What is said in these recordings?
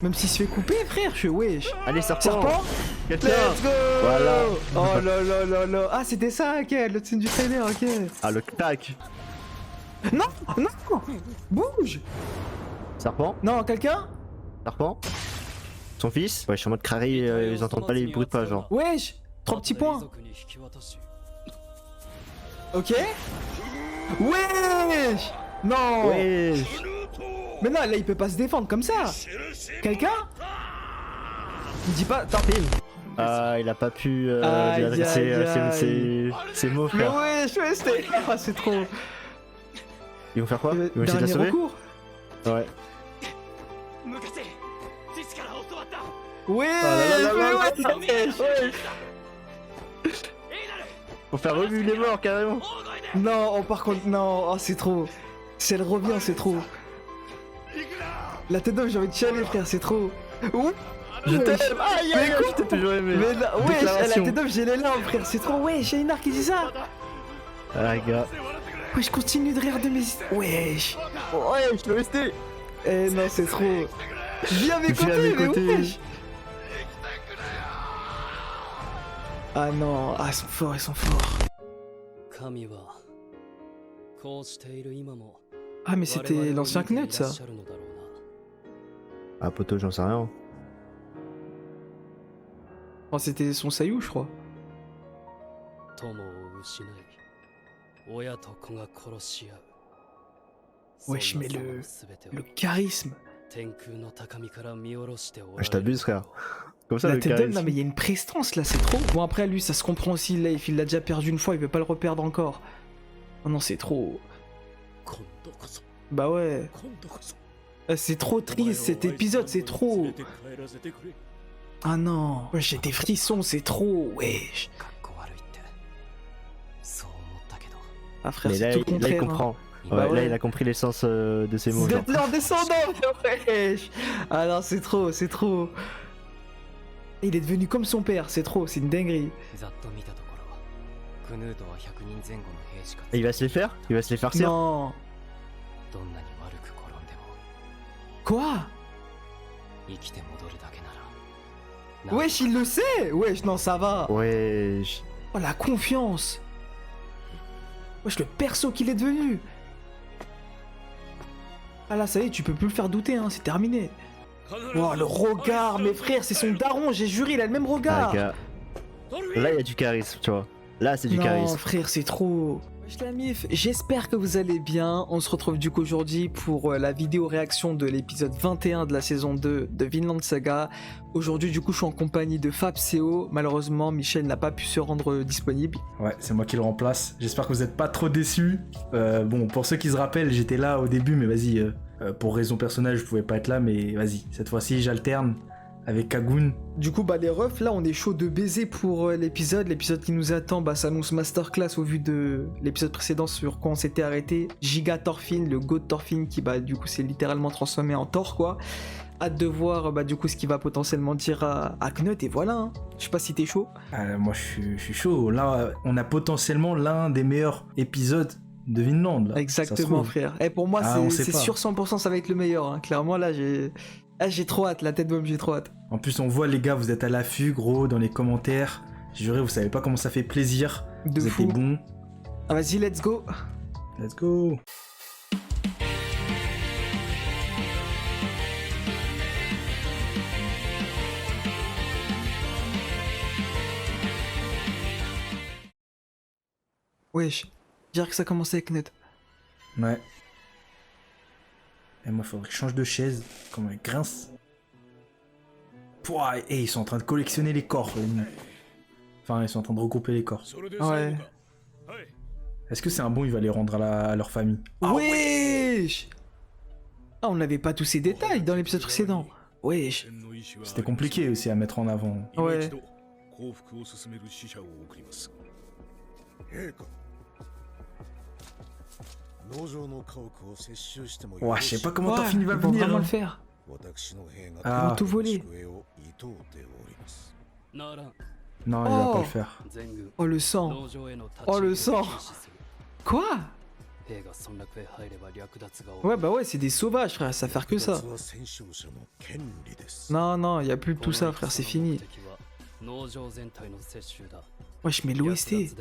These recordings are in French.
Même s'il se fait couper, frère, je suis wesh. Allez, serpent. Serpent. Let's go. Voilà. Oh là là là là. Ah, c'était ça, ok, le signe du trainer, ok. Ah, le tac. Non, non. Bouge. Serpent. Non, quelqu'un. Serpent. Son fils. Ouais, je suis en mode crari, ils entendent pas les bruits de pas, genre. Wesh. 3 petits points. Ok. Wesh. Non. Wesh. Mais non, là, il peut pas se défendre comme ça. Quelqu'un. Il dit pas. Tant pis. Ah, il a pas pu lui Aïe, adresser aïe, ses mots, Mais frère. wesh, wesh, c'était. Ah, c'est trop. Ils vont faire quoi? Ils vont essayer de la Dernier sauver? recours. Ouais. Ouais, Ah là là là là mais là ouais, là. Faut faire revivre les morts, carrément. Non, oh, par contre, non, oh, c'est trop. Si elle revient, c'est trop. La tête d'homme, j'ai envie de chialer, frère, c'est trop. Ouh. Je t'aime. Aïe, Mais aïe, je t'ai toujours aimé. Mais là, wesh, la Déclaration. tête d'homme, j'ai les larmes, frère, c'est trop. Wesh, y'a une arc qui dit ça. Ah, gars. Wesh, continue de rire de mes. Wesh. Ouais, je le restais. Eh non, c'est trop. Viens à mes Viens à côtés, mes mais côtés. wesh. Ah non, ah, ils sont forts, ils sont forts. Ah, mais c'était l'ancien Knut, ça. Ah, poteau, j'en sais rien. Oh, c'était son Sayu, je crois. Wesh, mais le charisme. Ah, je t'abuse, frère. Comme ça, La le tête d'homme, charisme. non mais il y a une prestance là, c'est trop. Bon après lui, ça se comprend aussi, là, il l'a déjà perdu une fois, il veut pas le reperdre encore. Oh non, c'est trop. Bah ouais. C'est trop triste cet épisode, c'est trop. Ah non. Ouais, j'ai des frissons, c'est trop, wesh. Ah frère, Mais c'est là, tout le là, contraire. il comprend. Bah Ouais, là, ouais. il a compris l'essence de ses mots. genre. D'être leur descendant, wesh. Ah non, c'est trop, c'est trop. Il est devenu comme son père, c'est trop, c'est une dinguerie. Et il va se les faire? Il va se les farcir? Non. Quoi? Wesh, il le sait. Wesh, non, ça va. Wesh. Oh, la confiance. Wesh, le perso qu'il est devenu. Ah là, ça y est, tu peux plus le faire douter, hein, c'est terminé. Oh, le regard, mes frères, c'est son daron, j'ai juré, il a le même Ah, regard. gars. Là, il y a du charisme, tu vois. Là, c'est du Non, charisme. frère, c'est trop. Wesh la mif, j'espère que vous allez bien. On se retrouve du coup aujourd'hui pour la vidéo réaction de l'épisode 21 de la saison 2 de Vinland Saga. Aujourd'hui, du coup, je suis en compagnie de Fabseo. Malheureusement, Michel n'a pas pu se rendre disponible. Ouais, c'est moi qui le remplace. J'espère que vous n'êtes pas trop déçus. Bon, pour ceux qui se rappellent, j'étais là au début, mais vas-y, pour raison personnelle, je pouvais pas être là, mais vas-y, cette fois-ci, j'alterne avec Kagun. Du coup, bah les refs, là, on est chaud de baiser pour l'épisode. L'épisode qui nous attend, bah s'annonce masterclass au vu de l'épisode précédent sur quoi on s'était arrêté. Giga Thorfinn, le God Thorfinn qui, bah du coup, s'est littéralement transformé en Thor, quoi. Hâte de voir, bah du coup, ce qu'il va potentiellement dire à Knut, et voilà, hein. Je sais pas si t'es chaud. Moi, je suis chaud. Là, on a potentiellement l'un des meilleurs épisodes de Vinland. Là. Ça se Exactement, trouve. frère. Et pour moi, Ah, on sait c'est pas. sûr 100%, ça va être le meilleur, hein. Clairement, là, j'ai trop hâte, la tête bombe, j'ai trop hâte. En plus, on voit les gars, vous êtes à l'affût, gros, dans les commentaires. Juré, vous savez pas comment ça fait plaisir. De vous fou. êtes des bons. Ah, vas-y, let's go. Let's go. Wesh, je dirais que ça commençait avec Knut. Ouais. Et moi, il faudrait que je change de chaise. Comme elle grince. Pouah, et ils sont en train de collectionner les corps. Enfin, ils sont en train de regrouper les corps. Ouais. Est-ce que c'est un bon, il va les rendre à leur famille? Wesh. Ah, on n'avait pas tous ces détails dans l'épisode précédent. Wesh. C'était compliqué aussi à mettre en avant. Ouais. Ouah, je sais pas comment Ouais, Thorfinn va ils vont venir. vraiment hein. le faire. Ah. Ils vont tout voler. Non, il va Oh. pas le faire. Oh, le sang. Oh, le sang. Quoi? Ouais, bah ouais, c'est des sauvages, frère, ça faire que ça. Non, non, y a plus de tout ça, frère, c'est fini. Wesh, mais l'OST.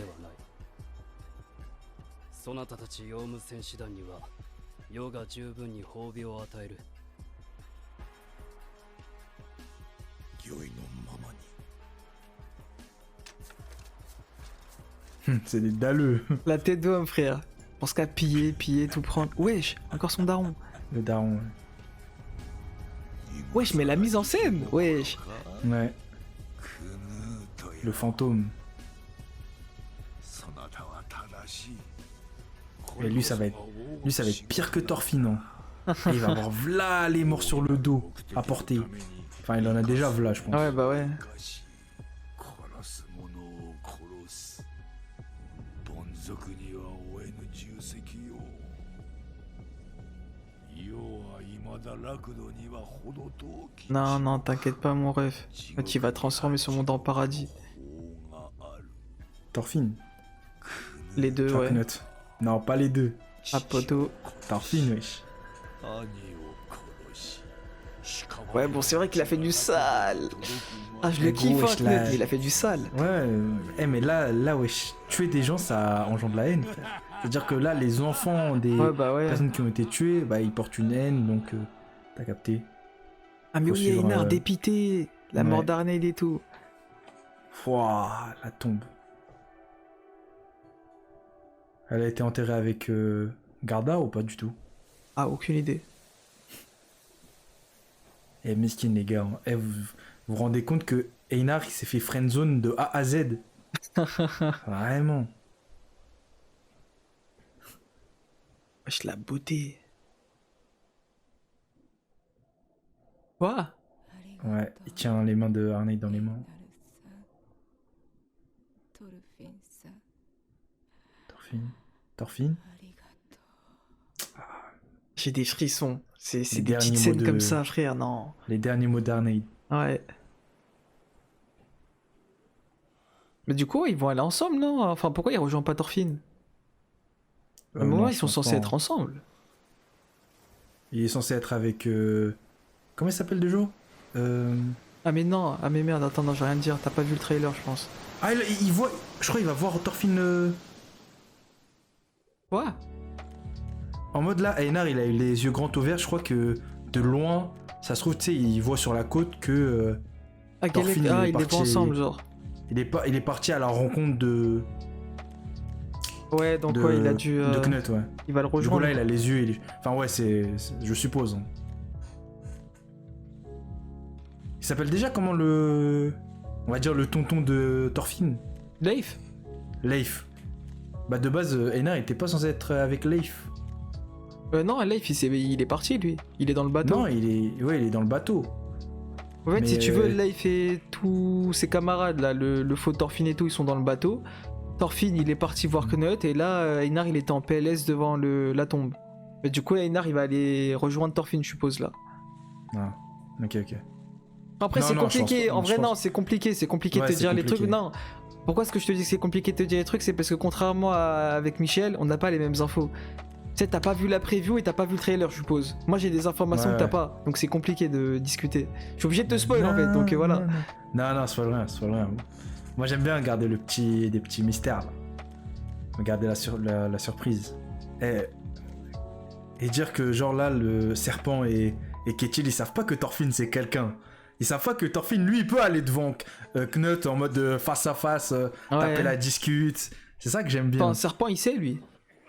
そなたたちヨウム戦士団には世が十分に褒美を与える。御意のままに。C'est des dalleux. La tête d'homme, frère. Je pense qu'à piller, tout prendre. Wesh, encore son daron. Le daron. Wesh, mais la mise en scène. Wesh. Ouais. Le fantôme. Et lui ça va être pire que Thorfinn. Hein. Il va avoir v'là les morts sur le dos à porter. Enfin, il en a déjà v'là, je pense. Ouais, bah ouais. Non, non, t'inquiète pas, mon ref. Tu vas transformer ce monde en paradis. Thorfinn. Les deux, ouais. Knout. Non, pas les deux. Ah, poto. Thorfinn, wesh. Ouais, bon, c'est vrai qu'il a fait du sale. Ah, je le kiffe, hein, là... mais il a fait du sale. Ouais, mais là, wesh, tuer des gens, ça engendre de la haine, frère. C'est-à-dire que là, les enfants des personnes qui ont été tuées, bah, ils portent une haine, donc t'as capté. Ah, mais oui, Einar, dépité. La mort d'Arneid et tout. Wouah, la tombe. Elle a été enterrée avec Garda ou pas du tout? Ah, aucune idée. Eh, mesquine, les gars. Eh, vous vous rendez compte que Einar, il s'est fait friendzone de A à Z. Vraiment. Wesh, la beauté. Quoi? Ouais, il tient les mains de Arneid dans les mains. Thorfinn. J'ai des frissons. C'est des petites scènes comme ça, frère, non. Les derniers mots d'Arneid. Ouais. Mais du coup, ils vont aller ensemble, non? Enfin, pourquoi ils rejoignent pas Thorfinn? À un moment, ils sont censés être ensemble. Il est censé être avec... Comment il s'appelle de jour Ah mais non, ah mais merde, attends, non, je vais rien dire. T'as pas vu le trailer, je pense. Ah, il voit... Je crois qu'il va voir Thorfinn... Quoi? En mode là, Einar, il a eu les yeux grands ouverts. Je crois que de loin, ça se trouve, tu sais, il voit sur la côte que... Thorfinn, il est pas ensemble, genre. Il est parti à la rencontre de... Ouais, donc ouais, il a dû... De Knout, ouais. Il va le rejoindre. Du coup, là, il a les yeux... Enfin, ouais, je suppose. Hein. Il s'appelle déjà comment le... On va dire le tonton de Thorfinn. Leif. Leif. Bah de base, Einar était pas censé être avec Leif. Non, Leif, il est parti, lui. Il est dans le bateau. Non, il est dans le bateau. En fait, si tu veux, Leif et tous ses camarades, là, le faux Thorfinn et tout, ils sont dans le bateau. Thorfinn, il est parti voir Knout, et là, Einar, il était en PLS devant la tombe. Mais du coup, Einar, il va aller rejoindre Thorfinn, je suppose, là. Ah, ok. Après, c'est compliqué. En vrai, non, c'est compliqué de te dire les trucs. Non. Pourquoi est-ce que je te dis que c'est compliqué de te dire les trucs? C'est parce que contrairement avec Michel, on n'a pas les mêmes infos. Tu sais, t'as pas vu la preview et t'as pas vu le trailer, je suppose. Moi, j'ai des informations que t'as pas, donc c'est compliqué de discuter. Je suis obligé de te spoil en fait, donc voilà. Non, c'est pas vrai. Moi, j'aime bien garder des petits mystères. Là. Garder la surprise. Et dire que genre là, le serpent et Ketil, ils savent pas que Thorfinn c'est quelqu'un. Ils savent pas que Thorfinn, lui, il peut aller devant Knout en mode face à face, taper la discute. C'est ça que j'aime bien. Enfin, Serpent, il sait, lui.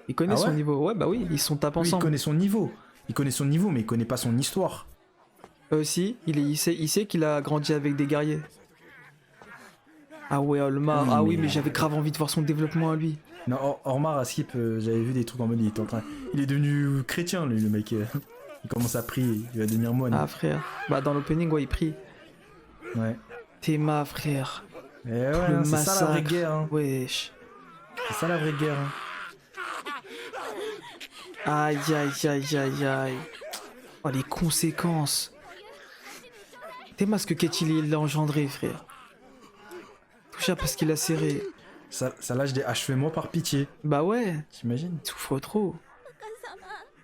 Il connaît son niveau. Ouais, bah oui, ils sont tapés ensemble. Il connaît son niveau. Mais il connaît pas son histoire. Si, il sait qu'il a grandi avec des guerriers. Ah ouais, Olmar. Oui, mais j'avais grave envie de voir son développement à lui. Non, Ormar à Skip, j'avais vu des trucs en mode il est devenu chrétien, lui, le mec. Il commence à prier, il va devenir moine. Ah frère, bah dans l'opening, ouais, il prie. Ouais. Théma, frère. Et ouais, c'est ça la vraie guerre. Hein. Wesh. C'est ça la vraie guerre. Hein. Aïe. Oh, les conséquences. Théma, ce que Ketil l'a engendré, frère. Tout ça parce qu'il a serré. Ça lâche des achevements par pitié. Bah ouais. T'imagines? Il souffre trop.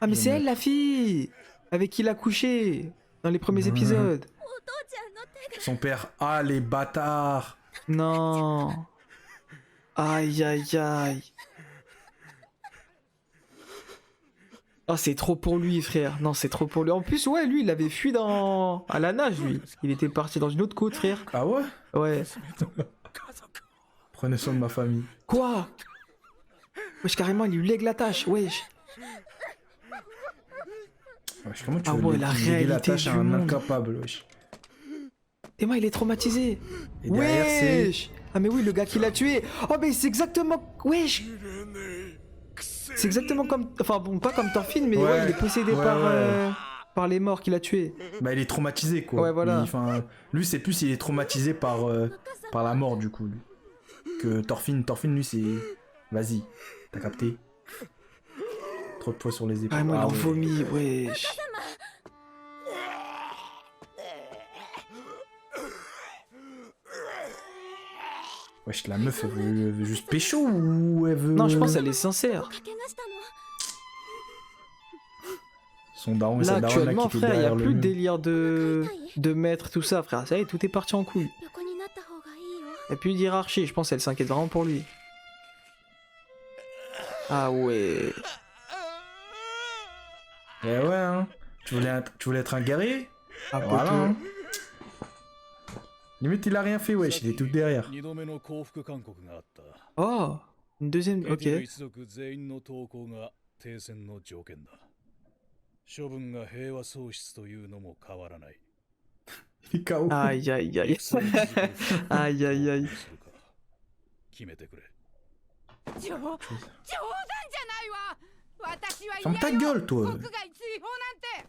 Ah, mais Je c'est vais elle la fille avec qui il a couché dans les premiers Mhm. épisodes. Son père, ah les bâtards. Non. Aïe, aïe, aïe. Oh, c'est trop pour lui, frère. Non, c'est trop pour lui. En plus, ouais, lui, il avait fui à la nage, lui. Il était parti dans une autre côte, frère. Ah ouais? Ouais. Prenez soin de ma famille. Quoi? Wesh, carrément, il lui lègue la tâche. Wesh. Wesh, comment tu Ah veux ouais, la léguer la réalité tâche à du un monde. incapable, wesh. Théma, il est traumatisé. Et derrière, c'est... Wesh. Ah, mais oui, le gars qui l'a tué. Oh, mais c'est exactement. Wesh. C'est exactement comme. Enfin, bon, pas comme Thorfinn, mais ouais, Ouais. il est possédé Ouais, par. ouais. Par les morts qu'il a tués. Bah, il est traumatisé, quoi. Ouais, voilà. Enfin, lui, c'est plus, il est traumatisé par la mort, du coup, lui. Que Thorfinn, lui, c'est... Vas-y, t'as capté? Trop de poids sur les épaules. Carrément, il en ouais. vomit, wesh. Wesh, la meuf, elle veut juste pécho ou elle veut... Non, je pense qu'elle est sincère. Son daron et Là, sa daronne là, actuellement, qui étaient frère, il n'y a derrière plus le de mur. délire de maître, tout ça, frère. Ça y est, tout est parti en couille. Il n'y a plus de hiérarchie, je pense qu'elle s'inquiète vraiment pour lui. Ah ouais. Eh ouais, hein. Tu voulais être un guerrier? Ah, Voilà, poteau. hein. Limite, il a rien fait, wesh, il est tout derrière. 2度目の降伏勧告があった Oh, une deuxième. ケ Ok. ティル一族全員の投降が停戦の条件だ処分が平和喪失というのも変わらない Il est KO. Aïe, aïe, aïe. 戦時続く Aïe, aïe, aïe. するか決めてくれ冗談じゃないわ私は Ferme ta gueule, toi. 国外追放なんて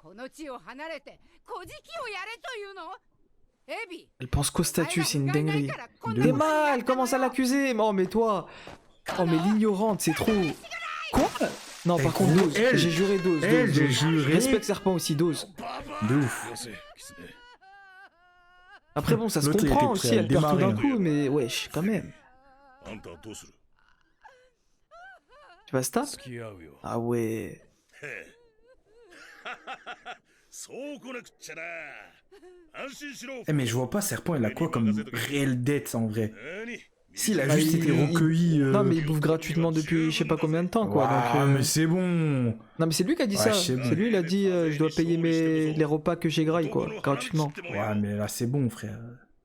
この地を離れて古事記をやれというのエビ Elle pense qu'au statut, c'est une dinguerie. De T'es ouf. mal, elle commence à l'accuser. Oh, mais toi. Oh, mais l'ignorante, c'est trop. Quoi? Non, Eh, par contre, gros, dose. elle. J'ai juré dose. Elle, dose, j'ai dose. juré. Respecte Serpent aussi, dose. De ouf. よせ狐 Après, bon, ça se L'autre, il comprend était prêt aussi, à elle perd tout d'un démarrer. coup, mais wesh, quand même. あんたはどうする Tu vas stop? 付き合うよ Ah ouais. そうこなくっちゃな安心しろ Eh, mais je vois pas, Serpent, il a quoi comme réelle dette en vrai? 何 S'il a Bah, juste été recueilli. Non, mais il bouffe gratuitement depuis je sais pas combien de temps, quoi. Ouah, donc, mais c'est bon. Non, mais c'est lui qui a dit Ouais, ça. je sais C'est bien. lui, il a dit je dois payer les repas que j'ai graille, quoi, gratuitement. Ouais, mais là, c'est bon, frère.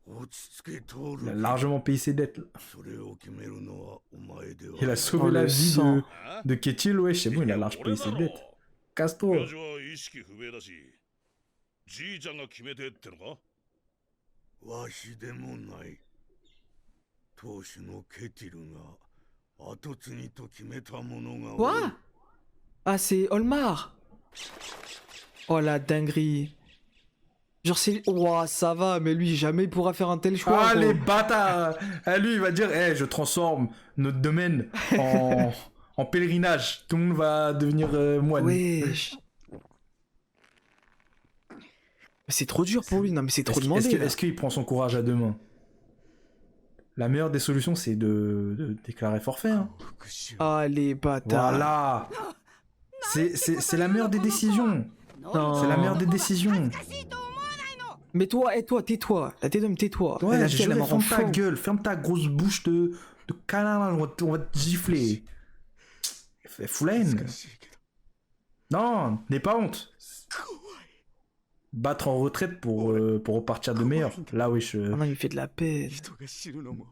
落ち着けトール Il a largement payé ses dettes. Là. それを決めるのはお前では Il a sauvé Oh, la le vie sang. de Ketil, ouais, c'est bon, il a largement payé ses dettes. Casse-toi. 親父は意識不明だしじいちゃんが決めてってのかわしでもない当主のケティルが後継ぎと決めたものがおる Quoi? Ah, c'est Olmar. Oh la dinguerie. Genre, c'est. Ouah, ça va, mais lui, jamais il pourra faire un tel choix. Ah, gros. les bâtards. Ah, lui, il va dire, eh, je transforme notre domaine en pèlerinage. Tout le monde va devenir moine. Wesh. C'est trop dur pour lui, non mais c'est trop demandé. là. Est-ce qu'il prend son courage à deux mains? La meilleure des solutions, c'est de déclarer forfait. Hein. Ah les bâtards. Voilà. C'est la meilleure des décisions. Non. C'est la meilleure des décisions. Mais toi, tais-toi. La tête d'homme, tais-toi. Ouais, la je fille, elle dirais, me rend ferme ta fou. gueule, ferme ta grosse bouche de canard, on va te gifler. Fous la haine. Non, n'aie pas honte. Battre en retraite pour repartir de meilleur. Là, oui, je... Ah non, il me fait de la peine. 人が死ぬのも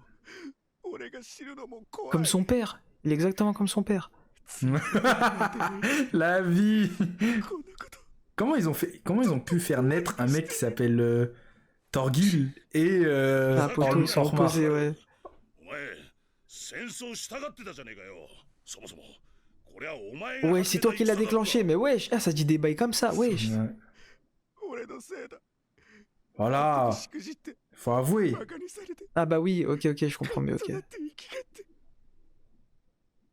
俺が死ぬのも怖い Comme son père. Il est exactement comme son père. La vie. こんなこと Comment ils ont pu faire naître un mec qui s'appelle Torgil et Ah, poteau, ils sont Ormar. opposés, ouais. お前戦争したがってたじゃねえかよそもそもこれはお前が Ouais, c'est toi qui l'as déclenché, mais wesh. Ah, ça dit des bails comme ça, wesh. Ouais. 俺のせいだ Voilà, しくじって faut avouer. バカにされて Ah bah oui, ok, je comprends mieux, 育 ok. って生きがって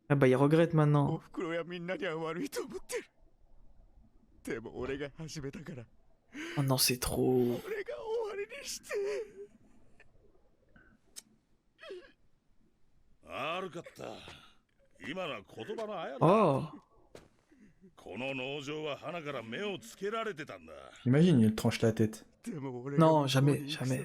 Ah bah il regrette お maintenant. ふくろやみんなには悪いと思ってるでも俺が始めたから Oh non, c'est trop. 俺が終わりにして 悪かった今のは言葉のあやだ Oh. この農場は花から目をつけられてたんだ。 Imagine, il tranche la tête. Non, jamais, jamais.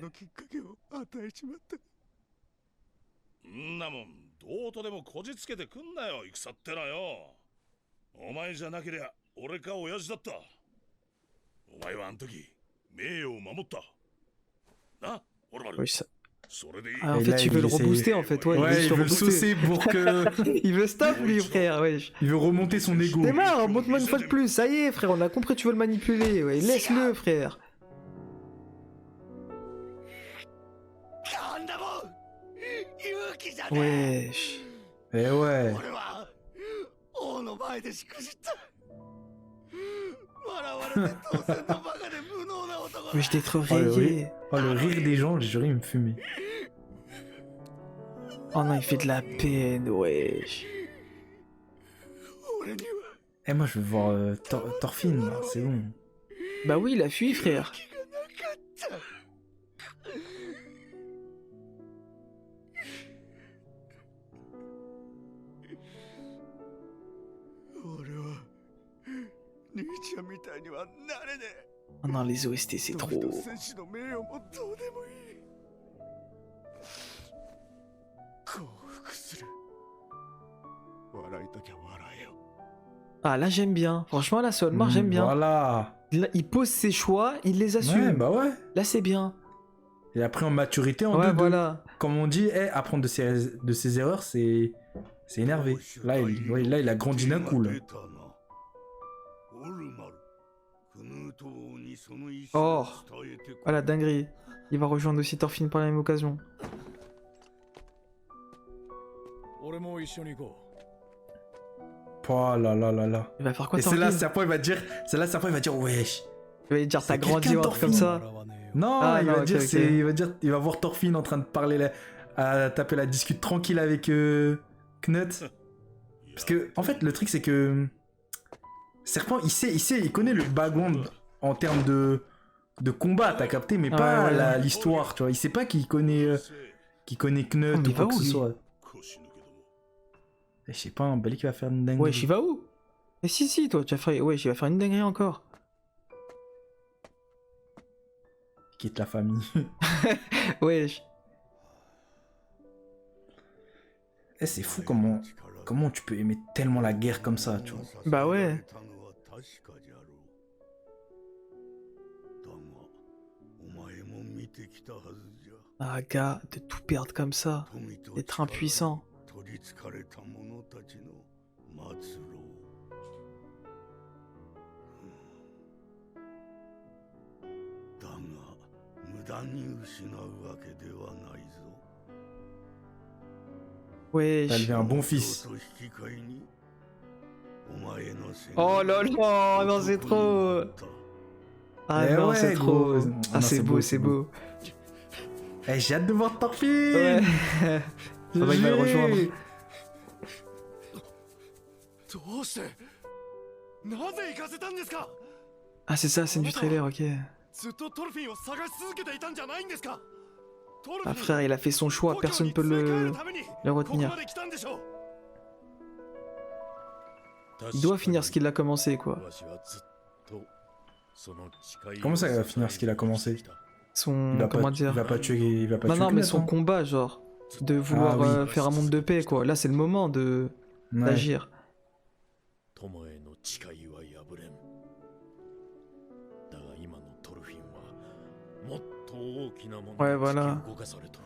んなもんどうとでもこじつけてくんなよ、戦ってのよ。お前じゃなけりゃ俺か親父だった。お前はあの時名誉を守ったな、オルバル。 Oui, ça... それでいい。 Ah, en Et fait, là, tu veux il le essaye- rebooster en fait, ouais. Ouais, il se veut le rebooster. saucer pour que. Il veut stop lui, frère, ouais. Il veut remonter son ego. T'es marre, montre-moi une fois de plus. Ça y est, frère, on a compris, tu veux le manipuler. Ouais, laisse-le, frère. Wesh. Eh ouais. 俺は王の前でしくじった笑われて当然のバカで無能な男だ Wesh, d'être Oh le, rayé. rire, oh, le rire des gens, j'ai juré, il me fumait. Oh non, il fait de la peine, wesh. 俺には Eh, moi, je veux voir Thorfinn, là, c'est bon. Bah oui, il a fui, frère. 気がなかった俺は兄ちゃんみたいにはなれねえ Oh non, les OST, c'est ど trop. うした戦士の名誉もどうでもいい降伏する笑いときゃ笑えよ Ah, là, j'aime bien. Franchement, là, Solmar, j'aime bien. Voilà. Là, il pose ses choix, il les assume. Ouais, bah ouais. Là, c'est bien. Il a pris en maturité en Ouais, 2-2. voilà. Comme on dit, apprendre de ses erreurs, c'est énervé. Là, là, il a grandi d'un coup, là. Oh, voilà, dinguerie. Il va rejoindre aussi Thorfinn par la même occasion. 俺も一緒に行こ Oh là là là là. Il va faire quoi, Et c'est là, Thorfinn? Serpent, il va dire, wesh. Il va dire, t'as C'est grandi quelqu'un, ou un truc commeう。 ça. 笑わねえよ。 Non, Ah, il non, va ok, dire, ok. il va voir Thorfinn en train de parler, à taper la discute tranquille avec Knut. Parce que, en fait, le truc, c'est que Serpent, il connaît le background en termes de combat, t'as capté, mais Ah, pas ouais, ouais. l'histoire, tu vois. Il sait pas qu'il connaît Knut Oh, mais ou quoi va que où, ce lui soit. 腰抜けども。 Et je sais pas, un balai qui va faire une dinguerie. Wesh, il va où? Mais si, toi, tu vas faire... Wesh, il va faire une dinguerie encore. Il quitte la famille. Wesh. Eh, c'est fou comment tu peux aimer tellement la guerre comme ça, tu vois. Bah ouais. Ah, gars, de tout perdre comme ça. D'être impuissant. 取りつかれた者たちの末路だが無駄に失うわけではないぞ T'as Wesh. élevé un bon fils. と引き換えにお前の背 Oh là là, non, c'est trop. Ah Eh non, ouais, c'est trop. gros. Ah, Non, c'est c'est beau, beau, c'est c'est beau. Eh, j'ai hâte de voir Thorfinn. Ouais. Ah bah, il va le rejoindre. どうしてなぜ行かせたんですか Ah, c'est ça, scène du trailer, ok. ずっとトルフィンを探し続けていたんじゃないんですか Ah, frère, il a fait son choix, personne peut le retenir. Il doit finir ce qu'il a commencé, quoi. Comment ça, il va finir ce qu'il a commencé? Son... Il va comment pas, dire? il va pas tuer Non, non, mais Knut, son hein. combat, genre. De vouloir Ah oui. faire un monde de paix, quoi. Là, c'est le moment Ouais. d'agir. 友への誓いは破れん。だが今のトルフィンはもっと大きなもの Ouais, に voilà. 突き動かされとる。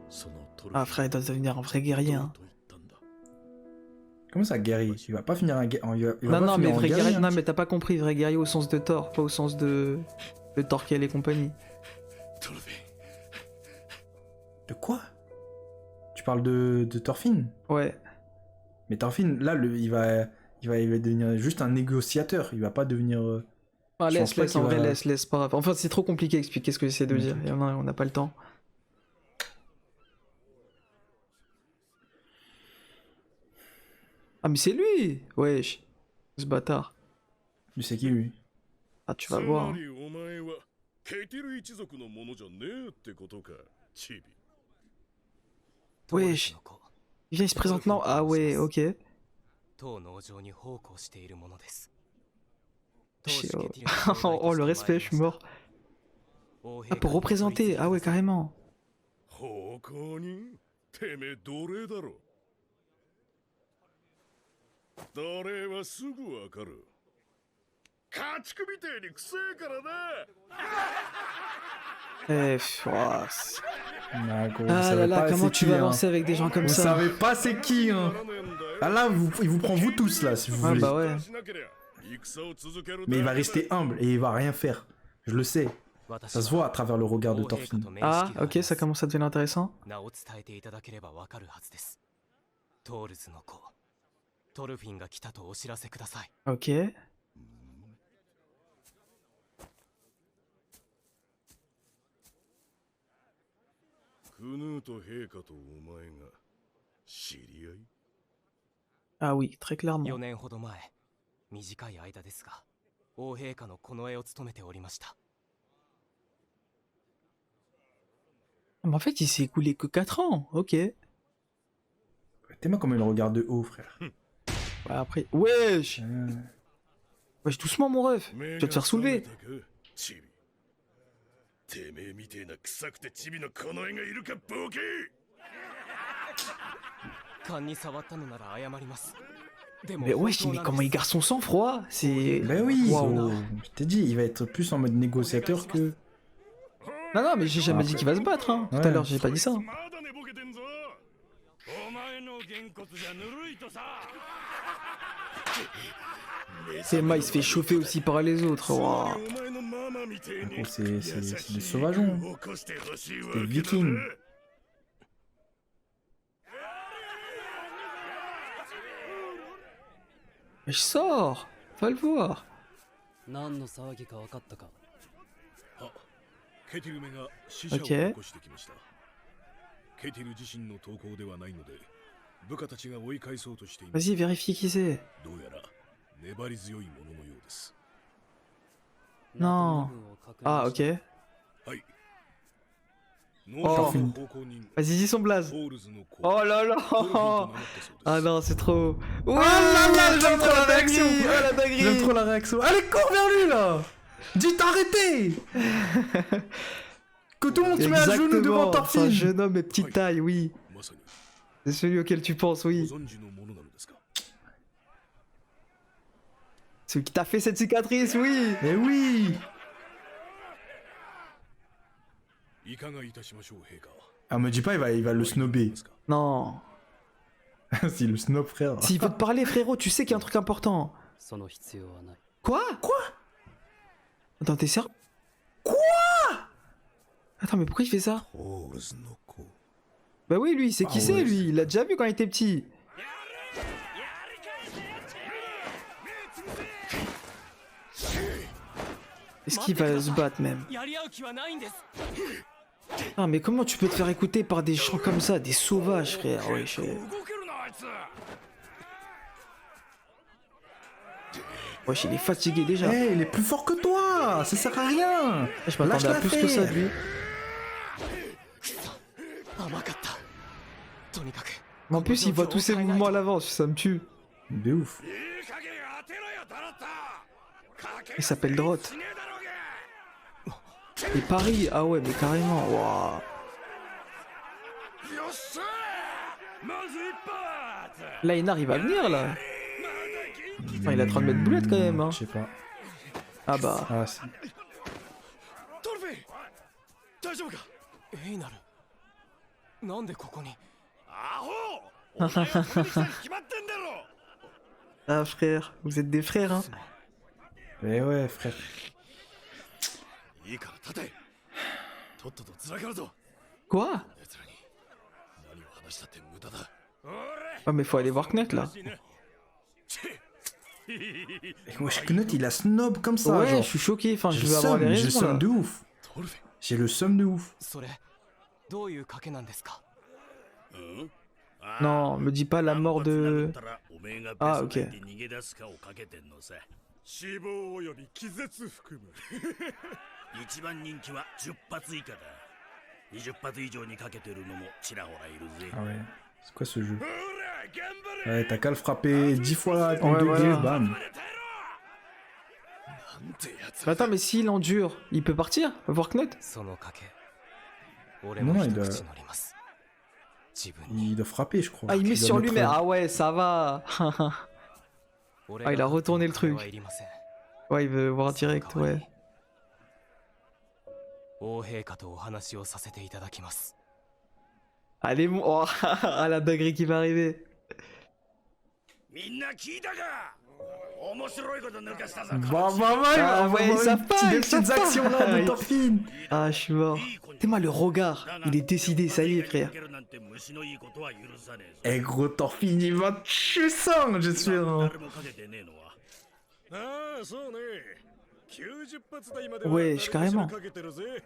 そのトルフィン Ah, frère, il doit devenir un vrai guerrier, どう hein. と言ったんだ。 Comment ça, guerrier? Il va pas finir un guerrier. Non, non, mais vrai guerrier, hein. non, mais t'as pas compris, vrai guerrier au sens de Thor, pas au sens de Thorkel et compagnie. トルフィン De quoi? Tu parles de Thorfinn? Ouais. Mais Thorfinn, là, il va devenir juste un négociateur. Il va pas devenir. Ah, Je laisse, pense pas laisse, qu'il en vrai, va- laisse, pas grave. Enfin, c'est trop compliqué à expliquer ce que j'essaie de Ok, dire. ok. Et on n'a pas le temps. Ah, mais c'est lui! Wesh. Ce bâtard. Tu sais qui, lui? Ah, tu vas voir. つまりお前はケティル一族のものじゃねえってことか、チビ。 Wesh. Il vient, il se présente, non? Ah ouais, ok. Oh, le respect, je suis mort. Ah, pour représenter, ah ouais, carrément. 奉公人てめえ奴隷だろ。奴隷はすぐわかる。家畜みてえにくせえからな。Oh, Ah, gros, vous ah savez là là, pas comment c'est tu qui, vas hein. avancer avec des gens comme Vous ça? savez pas c'est qui, hein. Ah là, il vous prend vous tous là, si vous Ah voulez. bah ouais. Mais il va rester humble et il va rien faire. Je le sais. Ça se voit à travers le regard de Thorfinn. Ah, ok, ça commence à devenir intéressant. トールズの子トルフィンが来たとお知らせください。 Ok. クヌーと陛下とお前が知り合い Ah oui, très clairement. 4年ほど前、短い間ですが、王陛下の近衛を務めておりました。 Mais en fait, il s'est écoulé que 4 ans, ok. T'es-moi comme il regarde de haut, frère. Ouais, après... Wesh Wesh, doucement, mon ref. Tu vas te faire soulever. てめえみてえな臭くてチビのこの絵がいるかボケ。勘に触ったのなら謝ります。 Mais wesh, mais comment il garde son sang-froid? C'est... Ben oui, Waouh. gros. Je t'ai dit, il va être plus en mode négociateur que... Non, non, mais j'ai jamais dit qu'il va se battre, hein. Tout à Ouais. l'heure, j'ai pas dit ça. まだ寝ぼけてんぞ。お前のげんこつじゃぬるいとさ。 C'est Emma, il se fait chauffer aussi par les autres. Waouh. Gros, c'est des sauvageons. C'est des vikings. Mais je sors. Va le voir. 何の騒ぎか分かったか。ケティルめが死者を起こしてきました。ケティル自身の投稿ではないので、部下たちが追い返そうとしています。 Vas-y, vérifie qui c'est. どうやら粘り強いもののようです。 Non. Ah, ok. はい。 Oh. Vas-y, dis son blaze. Oh là là. Ah non, c'est trop... Oh là là, j'aime trop la réaction. Oh la dinguerie. J'aime trop la réaction. Allez, cours vers lui, là. Dis t'arrêter. Que tout le monde se met à genoux devant Exactement, c'est un Thorfinn. jeune homme et petite taille, oui. C'est celui auquel tu penses, oui. Celui qui t'a fait cette cicatrice, oui. Mais oui. Ah, me dis pas, il va le snobber. Non. Si, le snob, frère. S'il veut te parler, frérot, tu sais qu'il y a un truc important. Quoi? Attends, t'es sérieux? Quoi? Attends, mais pourquoi il fait ça? Bah oui, lui, c'est qui c'est, lui? Il l'a déjà vu quand il était petit. Est-ce qu'il va se battre même? Ah, mais comment tu peux te faire écouter par des chants comme ça, des sauvages, frère? Wesh. Wesh, il est fatigué déjà. Eh, il est plus fort que toi. Ça sert à rien. Je m'attendais à plus que ça de lui. Mais en plus, il voit tous ses mouvements à l'avance, ça me tue. De ouf. Il s'appelle Drot. Et Paris, ah ouais, mais carrément, waouh. Là, Einar, il va venir, là. Enfin, il a 30 mètres de boulette, quand même, hein. Je sais pas. Ah bah. Ah, c'est... Ah, frère, vous êtes des frères, hein. Eh ouais, frère. Quoi? Oh, mais faut aller voir Knut, là. Et wesh, Knut, il a snob comme ça, Ouais, genre. je suis choqué, enfin, je J'ai veux le avoir les seum, j'ai le raisons, seum là. de ouf. J'ai le seum de ouf. Non, me dis pas la mort de... Ah, ok. 死亡および気絶含む一番人気は10発以下だ20発以上にかけてるのもちらほらいるぜ Ah ouais. C'est quoi ce jeu? ほら Ouais, t'as qu'à le frapper 10 fois en Ouais, degré, voilà. bam. Mais attends, mais s'il endure, il peut partir? Voir Knut? その賭け俺Non, も non, 一 il doit- 口乗ります自分に Il doit frapper, je crois. Ah, il met doit sur lui, mettre, mais ah ouais, ça va. 俺 Ah, il a が retourné le 勝手に truc. 金はいりません Ouais, il veut voir その direct, 代わり ouais. 王陛下とお話をさせていただきます Allez, bon. Oh, ah, la dinguerie qui va arriver. みんな聞いたか面白いこと抜かしたぞ Bah, Ah on va ouais, voir ça une petite- des passe, ça petites actions là passe. de Thorfinn. Ah, je suis mort. T'es moi le regard. Il est décidé, ça y est, frère. Eh gros, Thorfinn, il va te tuer ça, j'espère. Hein. ああそうね90発台まで Wesh, carrément. かけてるぜ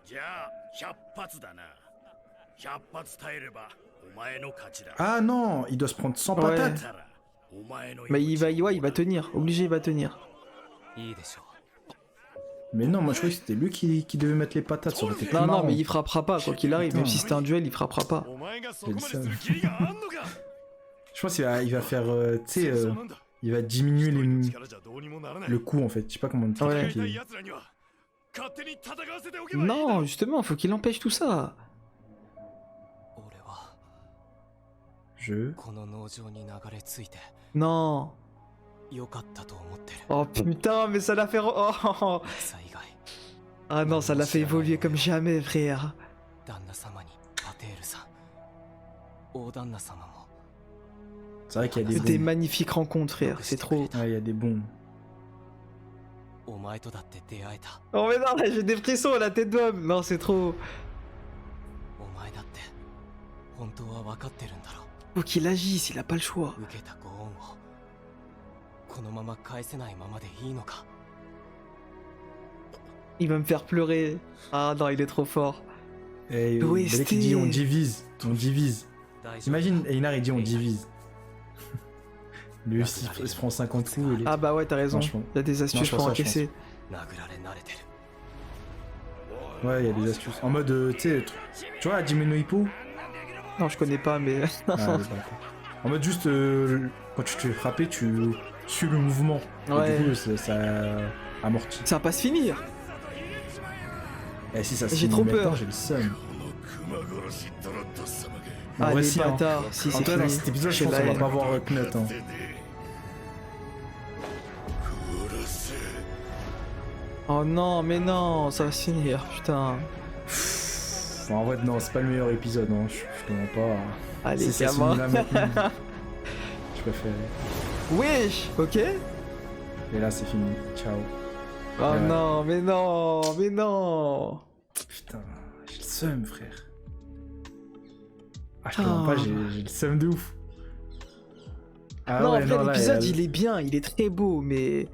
じゃあ100発だな100発耐えればお前の勝ちだ Ah non, il doit se prendre 100 Ouais. patates. たらお前の Mais ouais, il va tenir. Obligé, il va tenir. いいでしょ Mais non, moi je croyais que c'était lui qui devait mettre les patates, ça aurait été plus Non, non, marrant. mais il frappera pas, quoi qu'il arrive. Même si c'était un duel, il frappera pas. お前がそこまですj'ai le る気があんのか Je pense qu'il va faire, tu sais, そうなんだ il va diminuer 一人の les- 力じゃどうにもならない le coup en fait. Je sais pas comment te はい 戦いたい expliquer. 奴らには勝手に戦わせておけばいいんだ Non, justement, faut qu'il empêche tout ça. 俺は Je. この農場に流れ着いて Non. 良かったと思ってる Oh putain, mais ça l'a fait. Oh. 戦以外 Ah non, ça l'a fait évoluer comme jamais, frère. 旦那様にパテールさん大旦那様も C'est vrai qu'il y a des Des bons. magnifiques rencontres, frère. C'est trop. Ouais, il y a des bons. お前とだって出会えた Oh, mais non, j'ai des frissons à la tête d'homme. Non, c'est trop. お前だって本当は分かってるんだろ Faut qu'il agisse, il a pas le choix. 受けたご恩をこのまま返せないままでいいのか Il va me faire pleurer. Ah non, il est trop fort. Et OST. Belek, il dit on divise, on divise. 大丈夫 Imagine, Einar il dit on divise. Lui aussi il se prend 50 coups. Il est... Ah bah ouais, t'as raison. Franchement. Il y a des astuces Non, je pense pour ça, je encaisser. 殴られ慣れてる Ouais, il y a des astuces. En mode, tu sais, tu vois, Jimeno Hippo. Non, je connais pas, mais. Ah, elle est pas d'accord. En mode juste, quand tu te fais frapper, tu suis le mouvement. Et Ouais. du coup, ça amortit. Ça va pas se finir. Et si ça se J'ai finit trop maintenant, peur. j'ai le seum. 熊殺しドロッと様が En Ah, vrai, les si, hein. bâtards. Si, En c'est tout cas, dans fini. cet épisode, je J'ai pense la qu'on va haine. pas voir Knut. Hein. 殺せ Oh non, mais non, ça va se finir, putain. Enfin, en vrai, non, c'est pas le meilleur épisode. Hein. Je te mens pas. Allez, Si ça se gamin. finit là maintenant, je préfère. Wesh, ok. Et là, c'est fini. Ciao. Oh Ouais. non, mais non, mais non. Putain, j'ai le seum, frère. Ah, je te Ah. mens pas, j'ai le seum de ouf. Ah non, ouais, en vrai, non, là, l'épisode, elle- il est bien, il est très beau, mais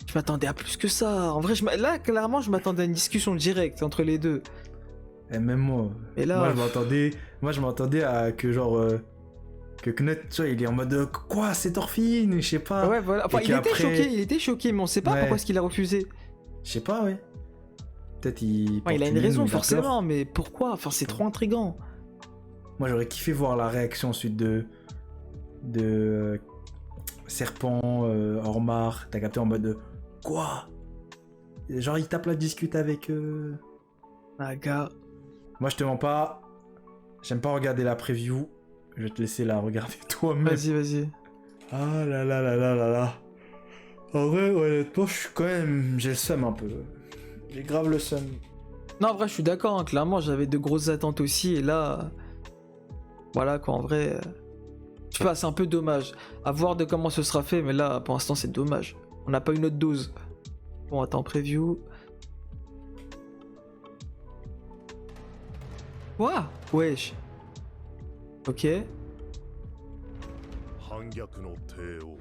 je m'attendais à plus que ça. En vrai, là, clairement, je m'attendais à une discussion directe entre les deux. Et même moi. Et là, Moi, je m'attendais à que genre. Que Knut, tu vois, il est en mode. Quoi, c'est Thorfinn? Je sais pas. ouais, voilà. Enfin, Et il était qu'après- choqué, mais on sait pas Ouais. pourquoi est-ce qu'il a refusé. Je sais pas, ouais. Peut-être il. Enfin, il a porte une raison, ou il a peur. forcément, mais pourquoi? Enfin, c'est trop intriguant. Moi, j'aurais kiffé voir la réaction ensuite de. Serpent, Ormar. T'as capté en mode. Quoi? Genre, il tape la discute avec. Ah, gars. Moi, je te mens pas. J'aime pas regarder la preview. Je vais te laisser la regarder toi-même. Vas-y, vas-y. Ah là là là là là là. En vrai, honnêtement, je suis quand même. J'ai le seum un peu. J'ai grave le seum. Non, en vrai, je suis d'accord, hein, clairement, j'avais de grosses attentes aussi, et là. Voilà, quoi, en vrai. Je sais pas, c'est un peu dommage. À voir de comment ce sera fait, mais là, pour l'instant, c'est dommage. On n'a pas une autre dose. Bon, attends, preview. Quoi? Wesh. Ok. 反逆の帝王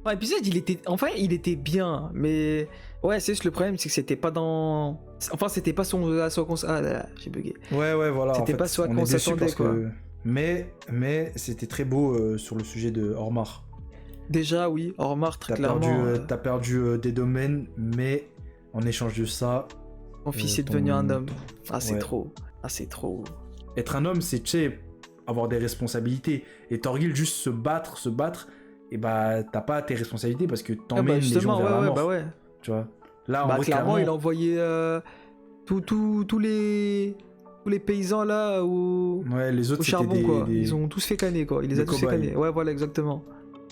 Enfin, l'épisode, il était. Enfin, il était bien, mais. Ouais, c'est juste le problème, c'est que c'était pas dans. Enfin, c'était pas son. Ah là là, j'ai bugué. Ouais, voilà. C'était en fait, pas ce à on quoi est on déçus s'attendait, parce quoi. que- Mais c'était très beau sur le sujet de Ormar. Déjà, oui, Ormar, très clairement. T'as perdu des domaines, mais en échange de ça, Mon fils est ton- devenu un homme. Ah, c'est ouais. trop. Ah, c'est trop. être un homme, c'est, tu sais, avoir des responsabilités. Et Thorgil, juste se battre, et bah t'as pas tes responsabilités parce que t'emmènes les gens vers la mort. Bah ouais. Tu vois. Là, en Bah vrai, clairement, il a envoyé tous les paysans là au les autres, charbon c'était quoi. des... Ils ont tous fait canner quoi. Il les a tous fait canner. Ouais, voilà, exactement.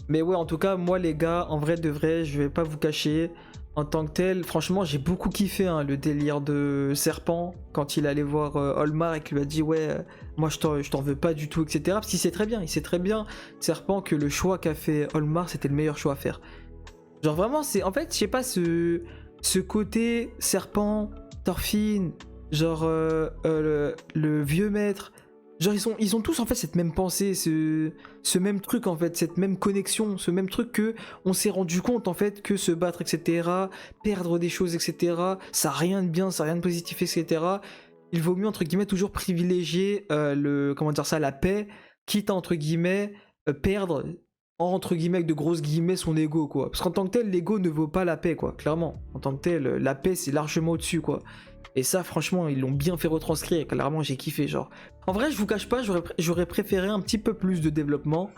Mais ouais, en tout cas, moi les gars, en vrai de vrai, je vais pas vous cacher. En tant que tel, franchement, j'ai beaucoup kiffé le délire de Serpent quand il allait voir Olmar et qu'il lui a dit ouais, moi je t'en veux pas du tout, etc. Parce qu'il sait très bien, Serpent, que le choix qu'a fait Olmar, c'était le meilleur choix à faire. Genre vraiment, c'est en fait, je sais pas, ce côté Serpent, Thorfinn, genre le vieux maître. Genre ils ont tous en fait cette même pensée, ce même truc en fait, cette même connexion, ce même truc que on s'est rendu compte en fait que se battre etc, perdre des choses etc, ça a rien de bien, ça a rien de positif etc. Il vaut mieux entre guillemets toujours privilégier la paix, quitte à entre guillemets perdre entre guillemets avec de grosses guillemets son ego quoi. Parce qu'en tant que tel l'ego ne vaut pas la paix quoi, clairement. En tant que tel la paix c'est largement au-dessus quoi. Et ça, franchement, ils l'ont bien fait retranscrire. Clairement, j'ai kiffé, genre. En vrai, je vous cache pas, j'aurais préféré un petit peu plus de développement.